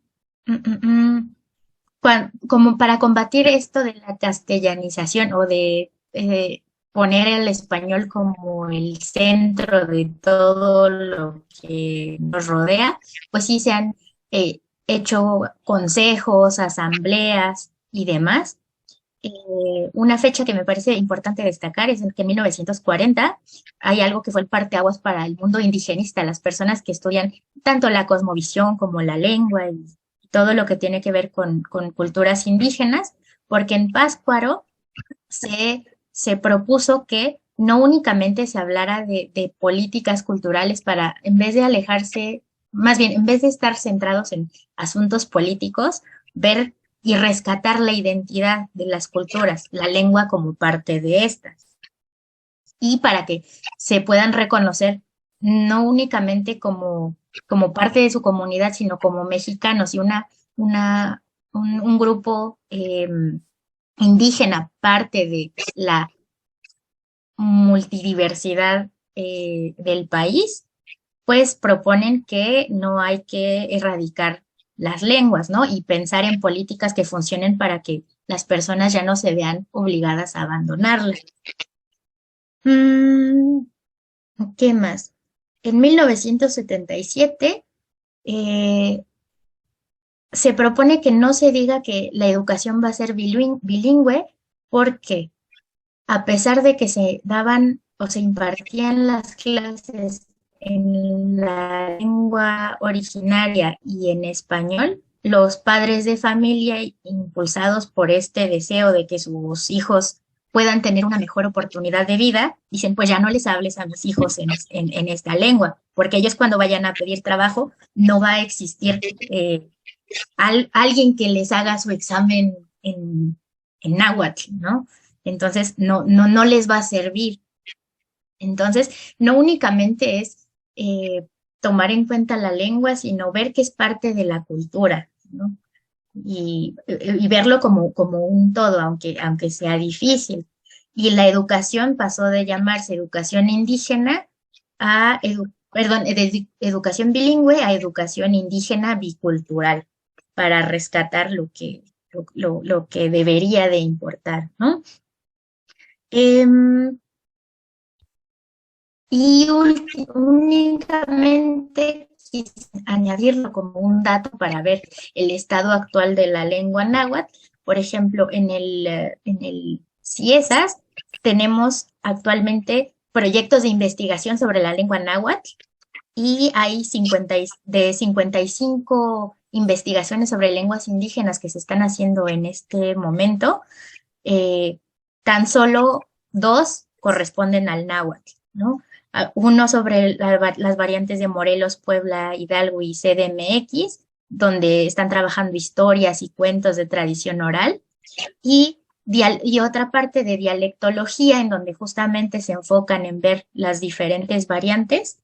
Como para combatir esto de la castellanización o de poner el español como el centro de todo lo que nos rodea, pues sí se han hecho consejos, asambleas y demás. Una fecha que me parece importante destacar es que en 1940 hay algo que fue el parteaguas para el mundo indigenista, las personas que estudian tanto la cosmovisión como la lengua y todo lo que tiene que ver con culturas indígenas, porque en Pátzcuaro se propuso que no únicamente se hablara de políticas culturales para, en vez de alejarse, más bien, en vez de estar centrados en asuntos políticos, ver y rescatar la identidad de las culturas, la lengua como parte de estas, y para que se puedan reconocer no únicamente como parte de su comunidad, sino como mexicanos y un grupo indígena, parte de la multidiversidad del país, pues proponen que no hay que erradicar las lenguas, ¿no? Y pensar en políticas que funcionen para que las personas ya no se vean obligadas a abandonarlas. ¿Qué más? En 1977 se propone que no se diga que la educación va a ser bilingüe porque a pesar de que se daban o se impartían las clases en la lengua originaria y en español, los padres de familia, impulsados por este deseo de que sus hijos puedan tener una mejor oportunidad de vida, dicen, pues ya no les hables a mis hijos en esta lengua, porque ellos cuando vayan a pedir trabajo no va a existir alguien que les haga su examen en náhuatl, ¿no? Entonces no les va a servir. Entonces, no únicamente es tomar en cuenta la lengua, sino ver que es parte de la cultura, ¿no? Y verlo como un todo, aunque sea difícil. Y la educación pasó de llamarse educación indígena a, de educación bilingüe a educación indígena bicultural, para rescatar lo que debería de importar, ¿no? Y únicamente quise añadirlo como un dato para ver el estado actual de la lengua náhuatl. Por ejemplo, en el CIESAS tenemos actualmente proyectos de investigación sobre la lengua náhuatl y hay 55 investigaciones sobre lenguas indígenas que se están haciendo en este momento. Tan solo 2 corresponden al náhuatl, ¿no? Uno sobre las variantes de Morelos, Puebla, Hidalgo y CDMX, donde están trabajando historias y cuentos de tradición oral, y otra parte de dialectología, en donde justamente se enfocan en ver las diferentes variantes,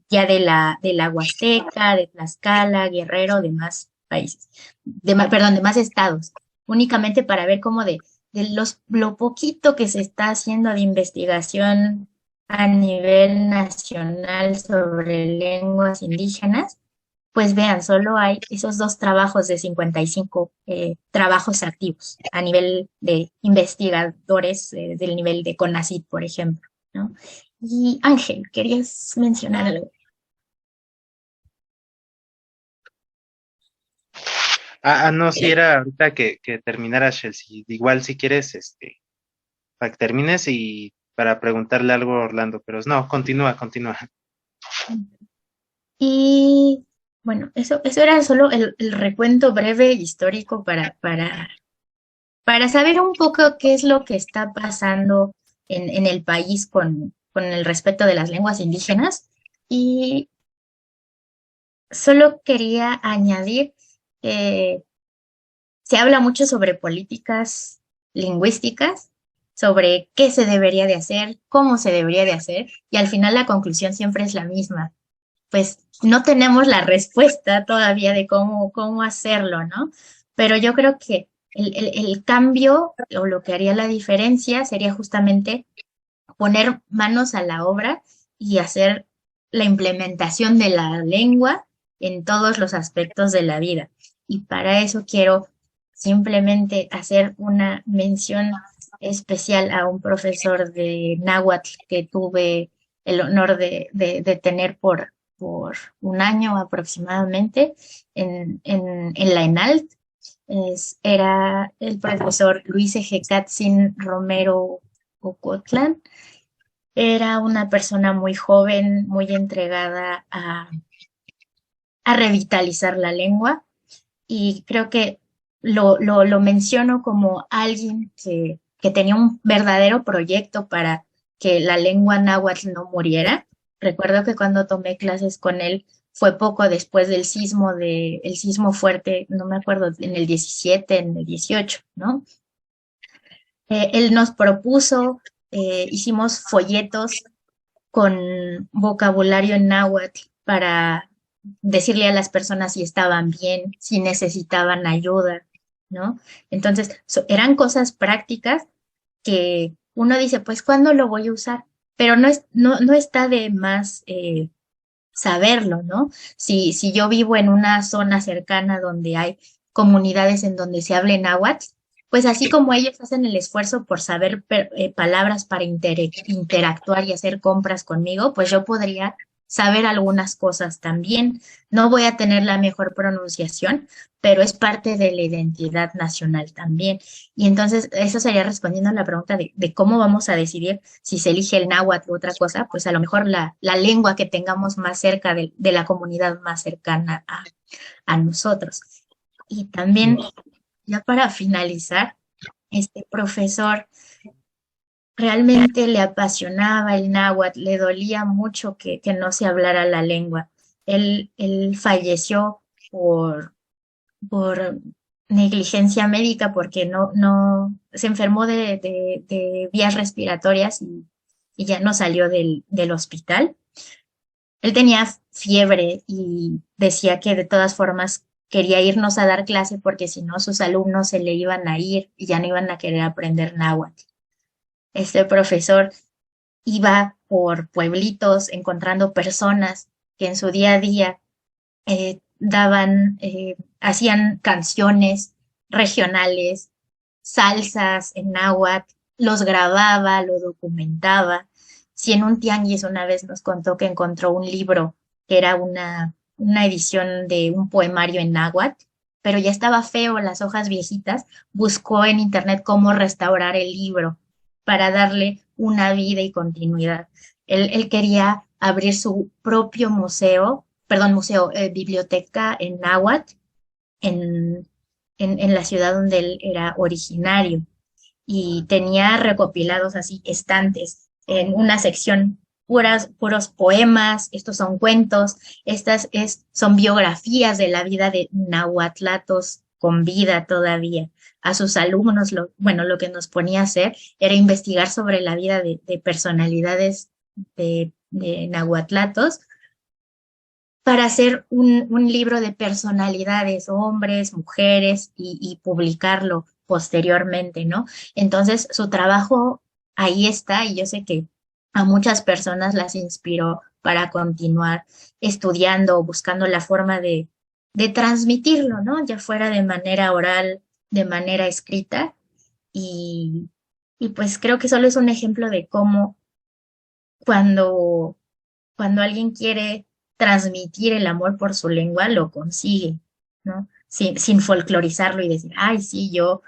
ya de la Huasteca, de Tlaxcala, Guerrero, de más países, de más estados, únicamente para ver cómo de lo poquito que se está haciendo de investigación a nivel nacional sobre lenguas indígenas, pues vean, solo hay esos 2 trabajos de 55 trabajos activos a nivel de investigadores del nivel de CONACYT, por ejemplo, ¿no? Y Ángel, ¿querías mencionar algo? No, sí, era ahorita que terminara Chelsea. Igual si quieres, para que termines y para preguntarle algo a Orlando, pero no, continúa. Y bueno, eso era solo el recuento breve histórico para saber un poco qué es lo que está pasando en el país con el respeto de las lenguas indígenas. Y solo quería añadir que se habla mucho sobre políticas lingüísticas, sobre qué se debería de hacer, cómo se debería de hacer, y al final la conclusión siempre es la misma. Pues no tenemos la respuesta todavía de cómo hacerlo, ¿no? Pero yo creo que el cambio o lo que haría la diferencia sería justamente poner manos a la obra y hacer la implementación de la lengua en todos los aspectos de la vida. Y para eso quiero simplemente hacer una mención especial a un profesor de náhuatl que tuve el honor de tener por un año aproximadamente en la ENALT. Era el profesor Luis Ejecatzin Romero Ocotlán. Era una persona muy joven, muy entregada a revitalizar la lengua, y creo que lo menciono como alguien que tenía un verdadero proyecto para que la lengua náhuatl no muriera. Recuerdo que cuando tomé clases con él fue poco después del sismo, el sismo fuerte, no me acuerdo, en el 17, en el 18, ¿no? Él nos propuso, hicimos folletos con vocabulario en náhuatl para decirle a las personas si estaban bien, si necesitaban ayuda, ¿no? Entonces, eran cosas prácticas que uno dice, pues, ¿cuándo lo voy a usar? Pero no está de más saberlo, ¿no? Si yo vivo en una zona cercana donde hay comunidades en donde se hable náhuatl, pues así como ellos hacen el esfuerzo por saber palabras para interactuar y hacer compras conmigo, pues yo podría saber algunas cosas también. No voy a tener la mejor pronunciación, pero es parte de la identidad nacional también. Y entonces eso sería respondiendo a la pregunta de cómo vamos a decidir si se elige el náhuatl u otra cosa, pues a lo mejor la lengua que tengamos más cerca de la comunidad más cercana a nosotros. Y también, ya para finalizar, este profesor realmente le apasionaba el náhuatl, le dolía mucho que no se hablara la lengua. Él falleció por negligencia médica porque no se enfermó de vías respiratorias y ya no salió del hospital. Él tenía fiebre y decía que de todas formas quería irnos a dar clase porque si no sus alumnos se le iban a ir y ya no iban a querer aprender náhuatl. Este profesor iba por pueblitos encontrando personas que en su día a día hacían canciones regionales, salsas en náhuatl, los grababa, lo documentaba. Si en un tianguis una vez nos contó que encontró un libro que era una edición de un poemario en náhuatl, pero ya estaba feo, las hojas viejitas, buscó en internet cómo restaurar el libro para darle una vida y continuidad. Él quería abrir su propio biblioteca en náhuatl en la ciudad donde él era originario, y tenía recopilados así estantes en una sección puros poemas, estos son cuentos, son biografías de la vida de nahuatlatos con vida todavía. A sus alumnos, lo que nos ponía a hacer era investigar sobre la vida de personalidades de nahuatlatos para hacer un libro de personalidades, hombres, mujeres, y publicarlo posteriormente, ¿no? Entonces, su trabajo ahí está, y yo sé que a muchas personas las inspiró para continuar estudiando, buscando la forma de transmitirlo, ¿no? Ya fuera de manera oral, de manera escrita, y, y pues creo que solo es un ejemplo de cómo cuando alguien quiere transmitir el amor por su lengua, lo consigue, ¿no? Sin folclorizarlo y decir, ay, sí, yo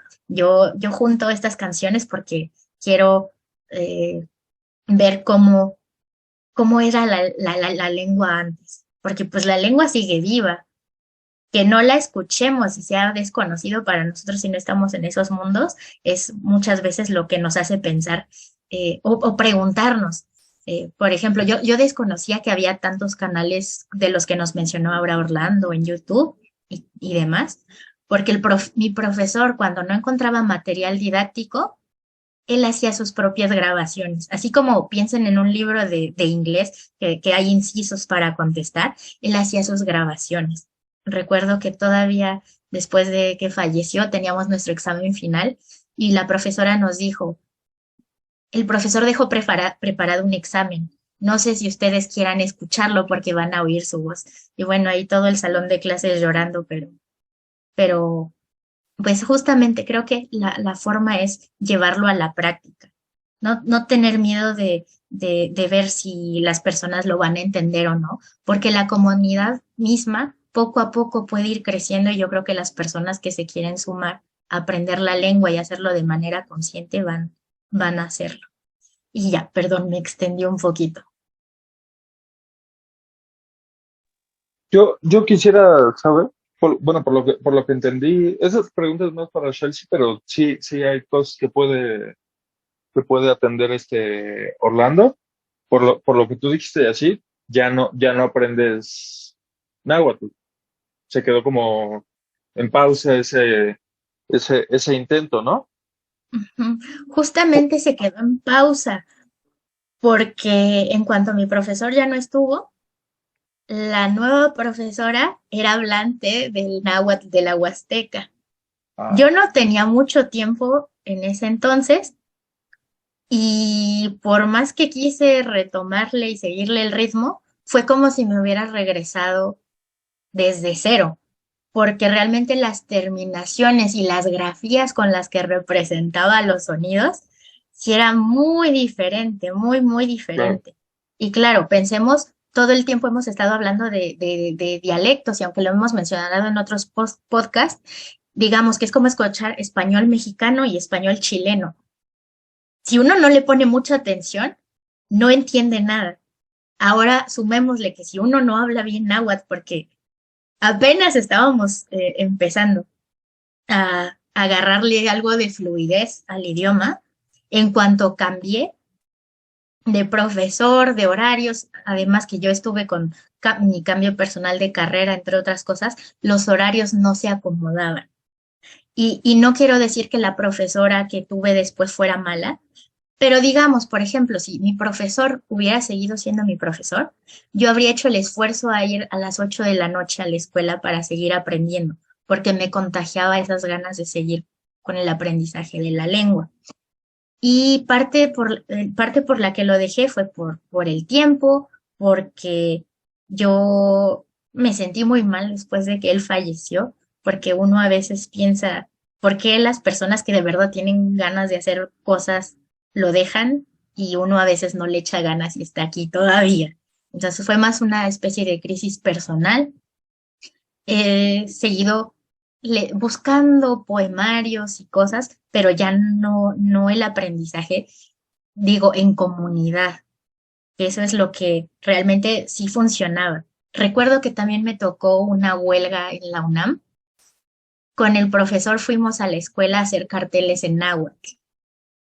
junto estas canciones porque quiero ver cómo era la lengua antes, porque pues la lengua sigue viva. Que no la escuchemos y sea desconocido para nosotros si no estamos en esos mundos, es muchas veces lo que nos hace pensar o preguntarnos. Por ejemplo, yo desconocía que había tantos canales de los que nos mencionó ahora Orlando en YouTube y demás, porque mi profesor, cuando no encontraba material didáctico, él hacía sus propias grabaciones. Así como piensen en un libro de inglés que hay incisos para contestar, él hacía sus grabaciones. Recuerdo que todavía después de que falleció teníamos nuestro examen final y la profesora nos dijo, el profesor dejó preparado un examen. No sé si ustedes quieran escucharlo porque van a oír su voz. Y bueno, ahí todo el salón de clases llorando, pero pues justamente creo que la forma es llevarlo a la práctica, no tener miedo de ver si las personas lo van a entender o no, porque la comunidad misma poco a poco puede ir creciendo y yo creo que las personas que se quieren sumar a aprender la lengua y hacerlo de manera consciente van a hacerlo. Y ya, perdón, me extendí un poquito. Yo quisiera saber, bueno, por lo que entendí, esas preguntas no es para Chelsea, pero sí, sí hay cosas que puede atender Orlando. Por lo que tú dijiste así, ya no aprendes náhuatl. Se quedó como en pausa ese intento, ¿no? Ujú. Justamente se quedó en pausa porque en cuanto mi profesor ya no estuvo, la nueva profesora era hablante del náhuatl de la Huasteca. Ah, Yo no tenía mucho tiempo en ese entonces y por más que quise retomarle y seguirle el ritmo, fue como si me hubiera regresado desde cero, porque realmente las terminaciones y las grafías con las que representaba los sonidos, sí era muy diferente, muy claro. diferente. Y claro, pensemos, todo el tiempo hemos estado hablando de dialectos y aunque lo hemos mencionado en otros podcasts, digamos que es como escuchar español mexicano y español chileno. Si uno no le pone mucha atención, no entiende nada. Ahora sumémosle que si uno no habla bien náhuatl, porque apenas estábamos empezando a agarrarle algo de fluidez al idioma, en cuanto cambié de profesor, de horarios, además que yo estuve con mi cambio personal de carrera, entre otras cosas, los horarios no se acomodaban. Y no quiero decir que la profesora que tuve después fuera mala, pero digamos, por ejemplo, si mi profesor hubiera seguido siendo mi profesor, yo habría hecho el esfuerzo a ir a las 8 de la noche a la escuela para seguir aprendiendo, porque me contagiaba esas ganas de seguir con el aprendizaje de la lengua. Y parte por la que lo dejé fue por el tiempo, porque yo me sentí muy mal después de que él falleció, porque uno a veces piensa, ¿por qué las personas que de verdad tienen ganas de hacer cosas lo dejan y uno a veces no le echa ganas y está aquí todavía? Entonces fue más una especie de crisis personal. He seguido buscando poemarios y cosas, pero ya no el aprendizaje, digo, en comunidad. Eso es lo que realmente sí funcionaba. Recuerdo que también me tocó una huelga en la UNAM. Con el profesor fuimos a la escuela a hacer carteles en náhuatl,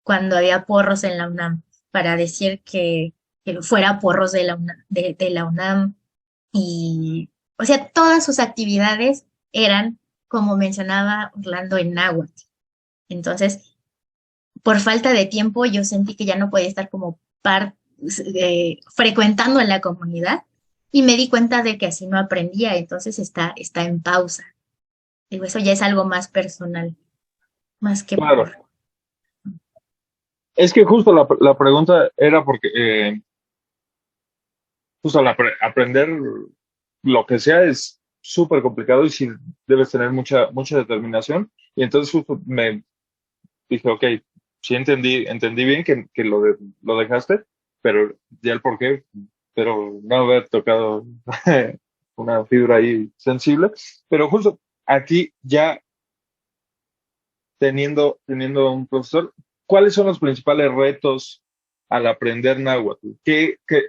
cuando había porros en la UNAM, para decir que fuera porros de la UNAM, de la UNAM. Y, o sea, todas sus actividades eran, como mencionaba Orlando, en náhuatl. Entonces, por falta de tiempo, yo sentí que ya no podía estar como frecuentando en la comunidad y me di cuenta de que así no aprendía, entonces está en pausa. Digo, eso ya es algo más personal, más que Claro. por... Es que justo la pregunta era porque justo aprender lo que sea es súper complicado y sí debes tener mucha determinación. Y entonces justo me dije, ok, sí entendí bien que lo dejaste, pero ya el por qué, pero no haber tocado una fibra ahí sensible. Pero justo aquí ya teniendo un profesor, ¿cuáles son los principales retos al aprender náhuatl?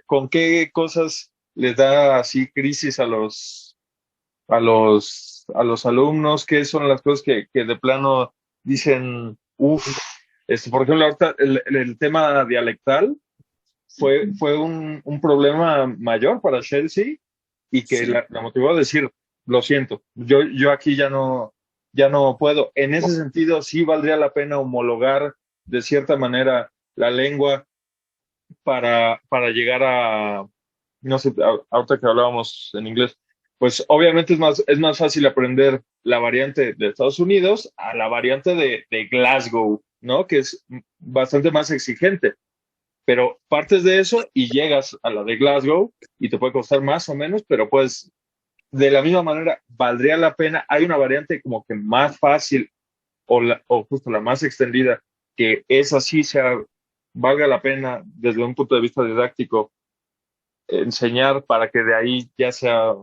¿Con qué cosas les da así crisis a los alumnos? ¿Qué son las cosas que de plano dicen, uff, por ejemplo, ahorita el tema dialectal fue un problema mayor para Chelsea y que Sí. la motivó a decir, lo siento, yo aquí ya no puedo. En ese sentido, sí valdría la pena homologar de cierta manera la lengua para llegar a, no sé, ahorita que hablábamos en inglés, pues obviamente es más fácil aprender la variante de Estados Unidos a la variante de Glasgow, ¿no? Que es bastante más exigente, pero partes de eso y llegas a la de Glasgow y te puede costar más o menos, pero pues de la misma manera valdría la pena. Hay una variante como que más fácil o justo la más extendida, que esa sí valga la pena desde un punto de vista didáctico enseñar para que de ahí ya sea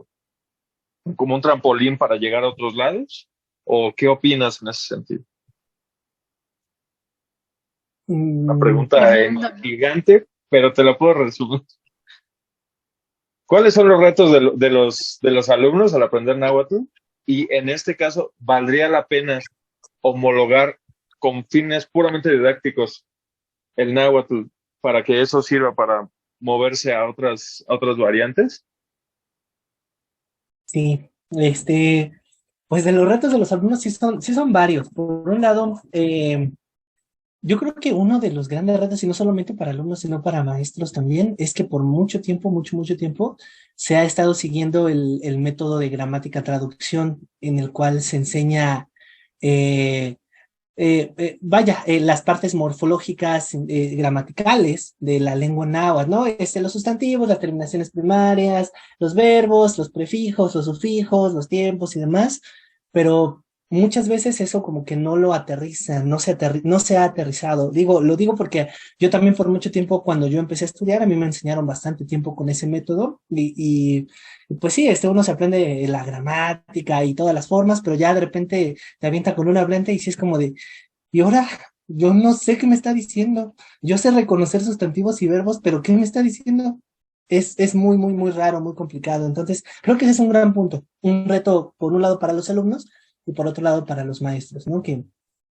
como un trampolín para llegar a otros lados? ¿O qué opinas en ese sentido? Una pregunta Tremendo, ¿no? gigante, pero te la puedo resumir. ¿Cuáles son los retos de los alumnos al aprender náhuatl? Y en este caso, ¿valdría la pena homologar con fines puramente didácticos el náhuatl para que eso sirva para moverse a otras variantes? Sí, pues de los retos de los alumnos sí son varios. Por un lado, yo creo que uno de los grandes retos, y no solamente para alumnos, sino para maestros también, es que por mucho tiempo, mucho tiempo, se ha estado siguiendo el método de gramática-traducción, en el cual se enseña, eh, las partes morfológicas, gramaticales de la lengua náhuatl, ¿no? Los sustantivos, las terminaciones primarias, los verbos, los prefijos, los sufijos, los tiempos y demás, pero muchas veces eso como que no lo aterriza, no se ha aterrizado. Lo digo porque yo también por mucho tiempo, cuando yo empecé a estudiar, a mí me enseñaron bastante tiempo con ese método y pues sí, uno se aprende la gramática y todas las formas, pero ya de repente te avienta con una hablante y sí es como de, y ahora yo no sé qué me está diciendo. Yo sé reconocer sustantivos y verbos, pero ¿qué me está diciendo? Es muy raro, muy complicado. Entonces, creo que ese es un gran punto. Un reto, por un lado, para los alumnos y por otro lado, para los maestros, ¿no? Que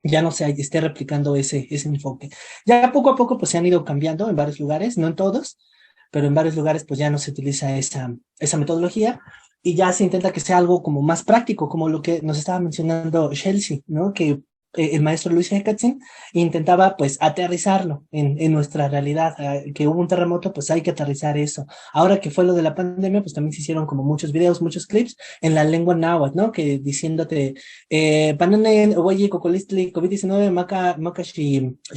ya no se esté replicando ese enfoque. Ya poco a poco, pues se han ido cambiando en varios lugares, no en todos, pero en varios lugares, pues ya no se utiliza esa metodología y ya se intenta que sea algo como más práctico, como lo que nos estaba mencionando Chelsea, ¿no? Que el maestro Luis Hekatzin intentaba pues aterrizarlo en nuestra realidad, que hubo un terremoto, pues hay que aterrizar eso. Ahora que fue lo de la pandemia, pues también se hicieron como muchos videos, muchos clips en la lengua náhuatl, ¿no? Que diciéndote, Pananen, oye, Cocolistli, COVID-19, Maca,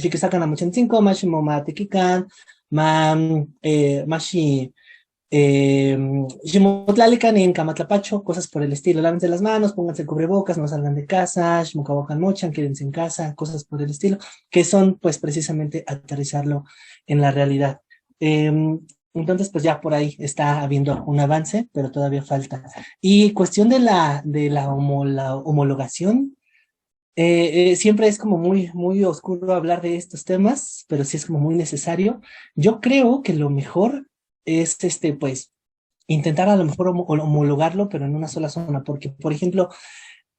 que sacan a Mochencinco, Mashi Momatequican, Mashi, Ximotlalican en Camatlapacho, cosas por el estilo, lávense las manos, pónganse cubrebocas, no salgan de casa, Xmocabocan mochan, quédense en casa, cosas por el estilo, que son pues precisamente aterrizarlo en la realidad. Entonces, pues ya por ahí está habiendo un avance, pero todavía falta. Y cuestión de la homologación, siempre es como muy oscuro hablar de estos temas, pero sí es como muy necesario. Yo creo que lo mejor es pues intentar a lo mejor homologarlo, pero en una sola zona, porque por ejemplo,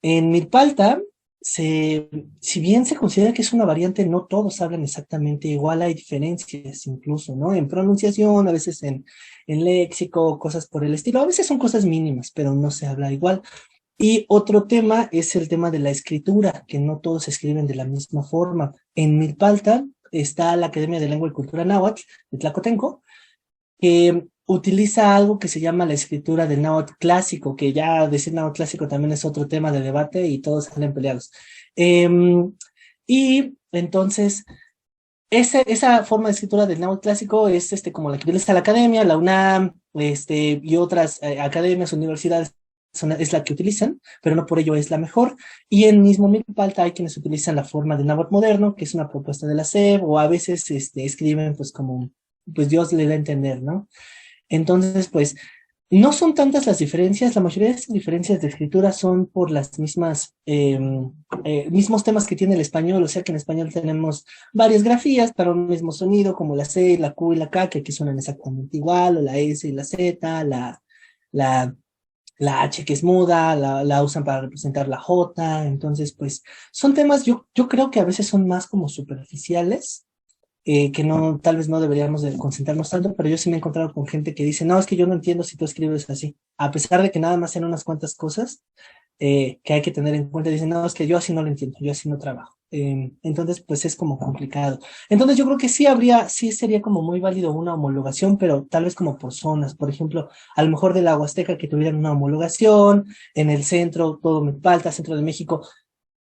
en Milpalta, si bien se considera que es una variante, no todos hablan exactamente igual, hay diferencias incluso, ¿no? En pronunciación, a veces en léxico, cosas por el estilo, a veces son cosas mínimas, pero no se habla igual. Y otro tema es el tema de la escritura, que no todos escriben de la misma forma. En Milpalta está la Academia de Lengua y Cultura Náhuatl de Tlacotenco, que utiliza algo que se llama la escritura del náhuatl clásico, que ya decir náhuatl clásico también es otro tema de debate y todos salen peleados. Y entonces, esa forma de escritura del náhuatl clásico es como la que utiliza la academia, la UNAM, y otras academias, universidades, es la que utilizan, pero no por ello es la mejor. Y en mismo Milpalta hay quienes utilizan la forma de náhuatl moderno, que es una propuesta de la SEP, o a veces escriben pues como pues Dios le da a entender, ¿no? Entonces, pues, no son tantas las diferencias, la mayoría de estas diferencias de escritura son por las mismos temas que tiene el español, o sea que en español tenemos varias grafías para un mismo sonido, como la C, la Q y la K, que aquí suenan exactamente igual, o la S y la Z, la, la H que es muda, la usan para representar la J, entonces, pues, son temas, yo creo que a veces son más como superficiales, que no, tal vez no deberíamos de concentrarnos tanto, pero yo sí me he encontrado con gente que dice, no, es que yo no entiendo si tú escribes así, a pesar de que nada más sean unas cuantas cosas que hay que tener en cuenta, dicen, no, es que yo así no lo entiendo, yo así no trabajo. Entonces, pues es como complicado. Entonces, yo creo que sí sería como muy válido una homologación, pero tal vez como por zonas, por ejemplo, a lo mejor de la Huasteca que tuvieran una homologación, en el centro, todo Milpalta, centro de México,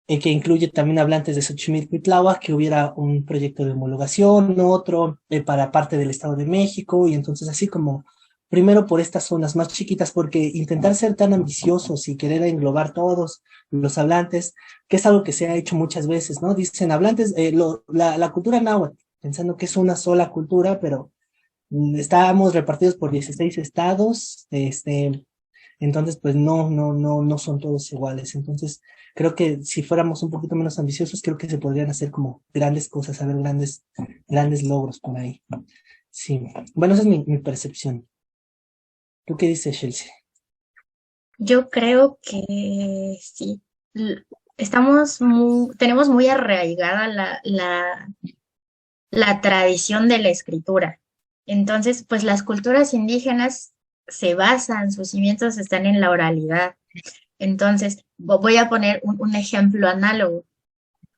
que incluye también hablantes de Xochimilco y Tláhuac, que hubiera un proyecto de homologación, otro para parte del Estado de México, y entonces así como primero por estas zonas más chiquitas, porque intentar ser tan ambiciosos y querer englobar todos los hablantes, que es algo que se ha hecho muchas veces, ¿no? Dicen hablantes, la cultura náhuatl, pensando que es una sola cultura, pero estábamos repartidos por 16 estados, entonces pues no son todos iguales. Entonces creo que si fuéramos un poquito menos ambiciosos, creo que se podrían hacer como grandes cosas, haber grandes logros por ahí. Sí, bueno, esa es mi percepción. ¿Tú qué dices, Chelsea? Yo creo que sí. Tenemos muy arraigada la tradición de la escritura. Entonces, pues las culturas indígenas se basan, sus cimientos están en la oralidad. Entonces, voy a poner un ejemplo análogo.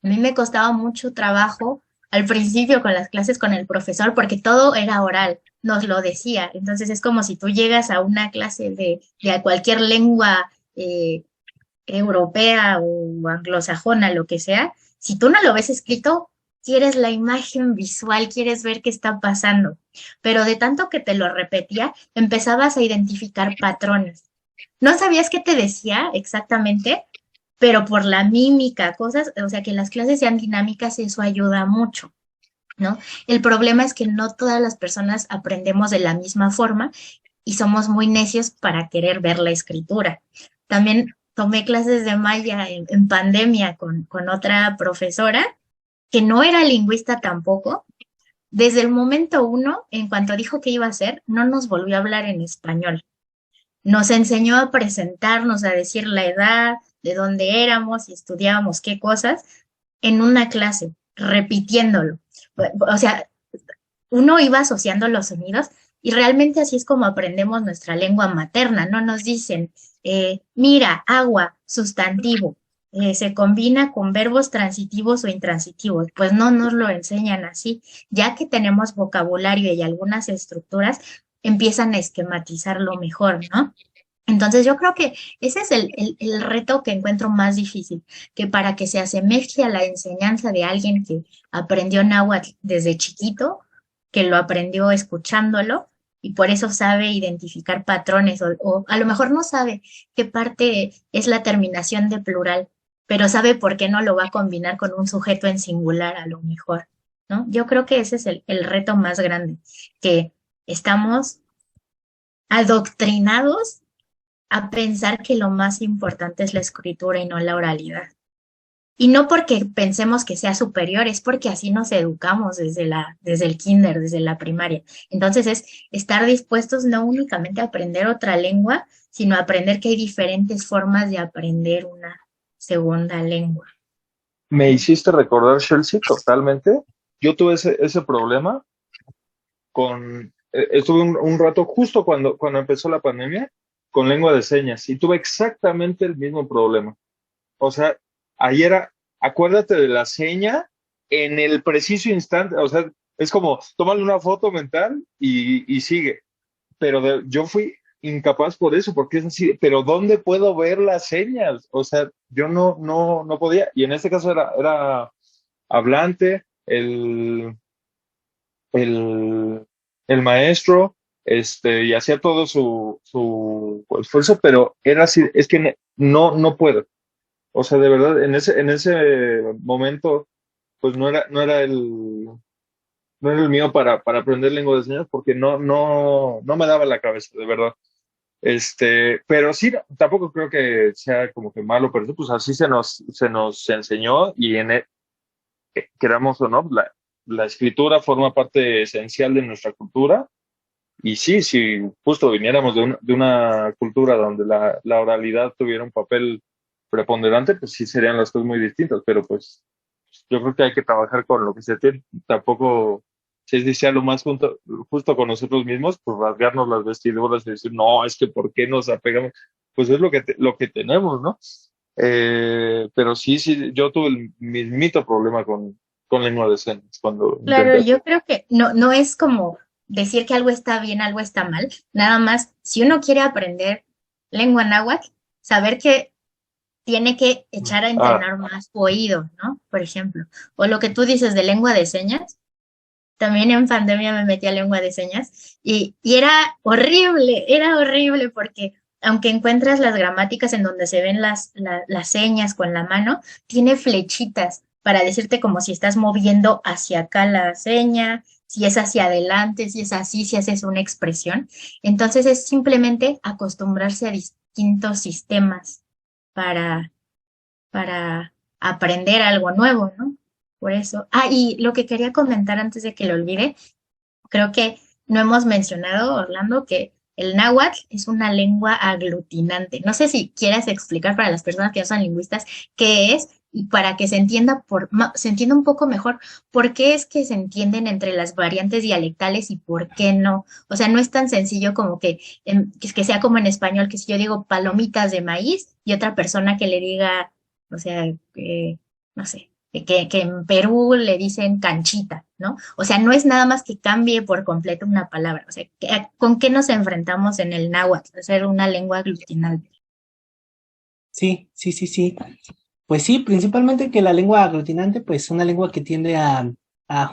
A mí me costaba mucho trabajo al principio con las clases con el profesor porque todo era oral, nos lo decía. Entonces es como si tú llegas a una clase de cualquier lengua europea o anglosajona, lo que sea, si tú no lo ves escrito, quieres la imagen visual, quieres ver qué está pasando. Pero de tanto que te lo repetía, empezabas a identificar patrones. No sabías qué te decía exactamente, pero por la mímica, cosas, o sea, que las clases sean dinámicas, eso ayuda mucho, ¿no? El problema es que no todas las personas aprendemos de la misma forma y somos muy necios para querer ver la escritura. También tomé clases de maya en pandemia con otra profesora que no era lingüista tampoco. Desde el momento uno, en cuanto dijo que iba a hacer, no nos volvió a hablar en español. Nos enseñó a presentarnos, a decir la edad, de dónde éramos y estudiábamos qué cosas en una clase, repitiéndolo. O sea, uno iba asociando los sonidos y realmente así es como aprendemos nuestra lengua materna. No nos dicen, mira, agua, sustantivo, se combina con verbos transitivos o intransitivos. Pues no nos lo enseñan así. Ya que tenemos vocabulario y algunas estructuras, empiezan a esquematizarlo mejor, ¿no? Entonces yo creo que ese es el reto que encuentro más difícil, que para que se asemeje a la enseñanza de alguien que aprendió náhuatl desde chiquito, que lo aprendió escuchándolo y por eso sabe identificar patrones o a lo mejor no sabe qué parte es la terminación de plural, pero sabe por qué no lo va a combinar con un sujeto en singular a lo mejor, ¿no? Yo creo que ese es el reto más grande, que estamos adoctrinados a pensar que lo más importante es la escritura y no la oralidad. Y no porque pensemos que sea superior, es porque así nos educamos desde el kinder, desde la primaria. Entonces es estar dispuestos no únicamente a aprender otra lengua, sino a aprender que hay diferentes formas de aprender una segunda lengua. Me hiciste recordar, Chelsea, totalmente. Yo tuve ese problema estuve un rato justo cuando empezó la pandemia con lengua de señas y tuve exactamente el mismo problema. O sea, ahí era, acuérdate de la seña en el preciso instante, o sea, es como, tómale una foto mental y sigue. Pero yo fui incapaz por eso, porque es así, pero ¿dónde puedo ver las señas? O sea, yo no podía. Y en este caso era hablante, el, el maestro, y hacía todo su esfuerzo, pero era así, es que no puedo. O sea, de verdad, en ese momento, pues no era el mío para aprender lengua de señas, porque no me daba la cabeza, de verdad. Pero sí, tampoco creo que sea como que malo, pero pues así se nos enseñó y queramos o no, la escritura forma parte esencial de nuestra cultura. Y sí, si justo viniéramos de una cultura donde la oralidad tuviera un papel preponderante, pues sí serían las cosas muy distintas, pero pues yo creo que hay que trabajar con lo que se tiene. Tampoco, si es decir lo más justo con nosotros mismos, pues rasgarnos las vestiduras y decir, no, es que ¿por qué nos apegamos? Pues es lo que tenemos, ¿no? Pero sí, yo tuve el mismito problema con lengua de señas cuando Claro, intenté. yo creo que no es como decir que algo está bien, algo está mal. Nada más, si uno quiere aprender lengua náhuatl, saber que tiene que echar a Ah, entrenar más su oído, ¿no? Por ejemplo. O lo que tú dices de lengua de señas, también en pandemia me metí a lengua de señas y era horrible porque aunque encuentras las gramáticas en donde se ven las señas con la mano, tiene flechitas para decirte como si estás moviendo hacia acá la seña, si es hacia adelante, si es así, si haces una expresión. Entonces es simplemente acostumbrarse a distintos sistemas para, para aprender algo nuevo, ¿no? Por eso. Ah, y lo que quería comentar antes de que lo olvide, creo que no hemos mencionado, Orlando, que el náhuatl es una lengua aglutinante. No sé si quieras explicar para las personas que no son lingüistas qué es y para que se entienda se entienda un poco mejor por qué es que se entienden entre las variantes dialectales y por qué no. O sea, no es tan sencillo como que sea como en español, que si yo digo palomitas de maíz y otra persona que le diga, o sea, no sé, que en Perú le dicen canchita, ¿no? O sea, no es nada más que cambie por completo una palabra. O sea, ¿con qué nos enfrentamos en el náhuatl? Ser una lengua aglutinante. Sí, sí, sí, sí. Pues sí, principalmente que la lengua aglutinante, pues una lengua que tiende a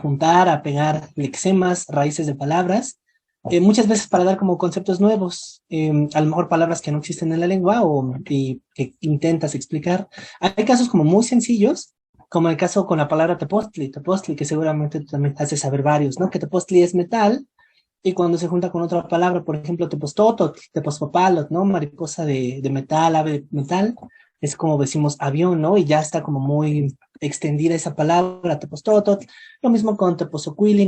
juntar, a pegar lexemas, raíces de palabras, muchas veces para dar como conceptos nuevos, a lo mejor palabras que no existen en la lengua y que intentas explicar. Hay casos como muy sencillos, como el caso con la palabra tepostli, que seguramente tú también has de saber varios, ¿no? Que tepostli es metal, y cuando se junta con otra palabra, por ejemplo, tepostototl, tepospopalot, ¿no? Mariposa de metal, ave de metal, es como decimos avión, ¿no? Y ya está como muy extendida esa palabra, tepostototl. Lo mismo con teposoquili,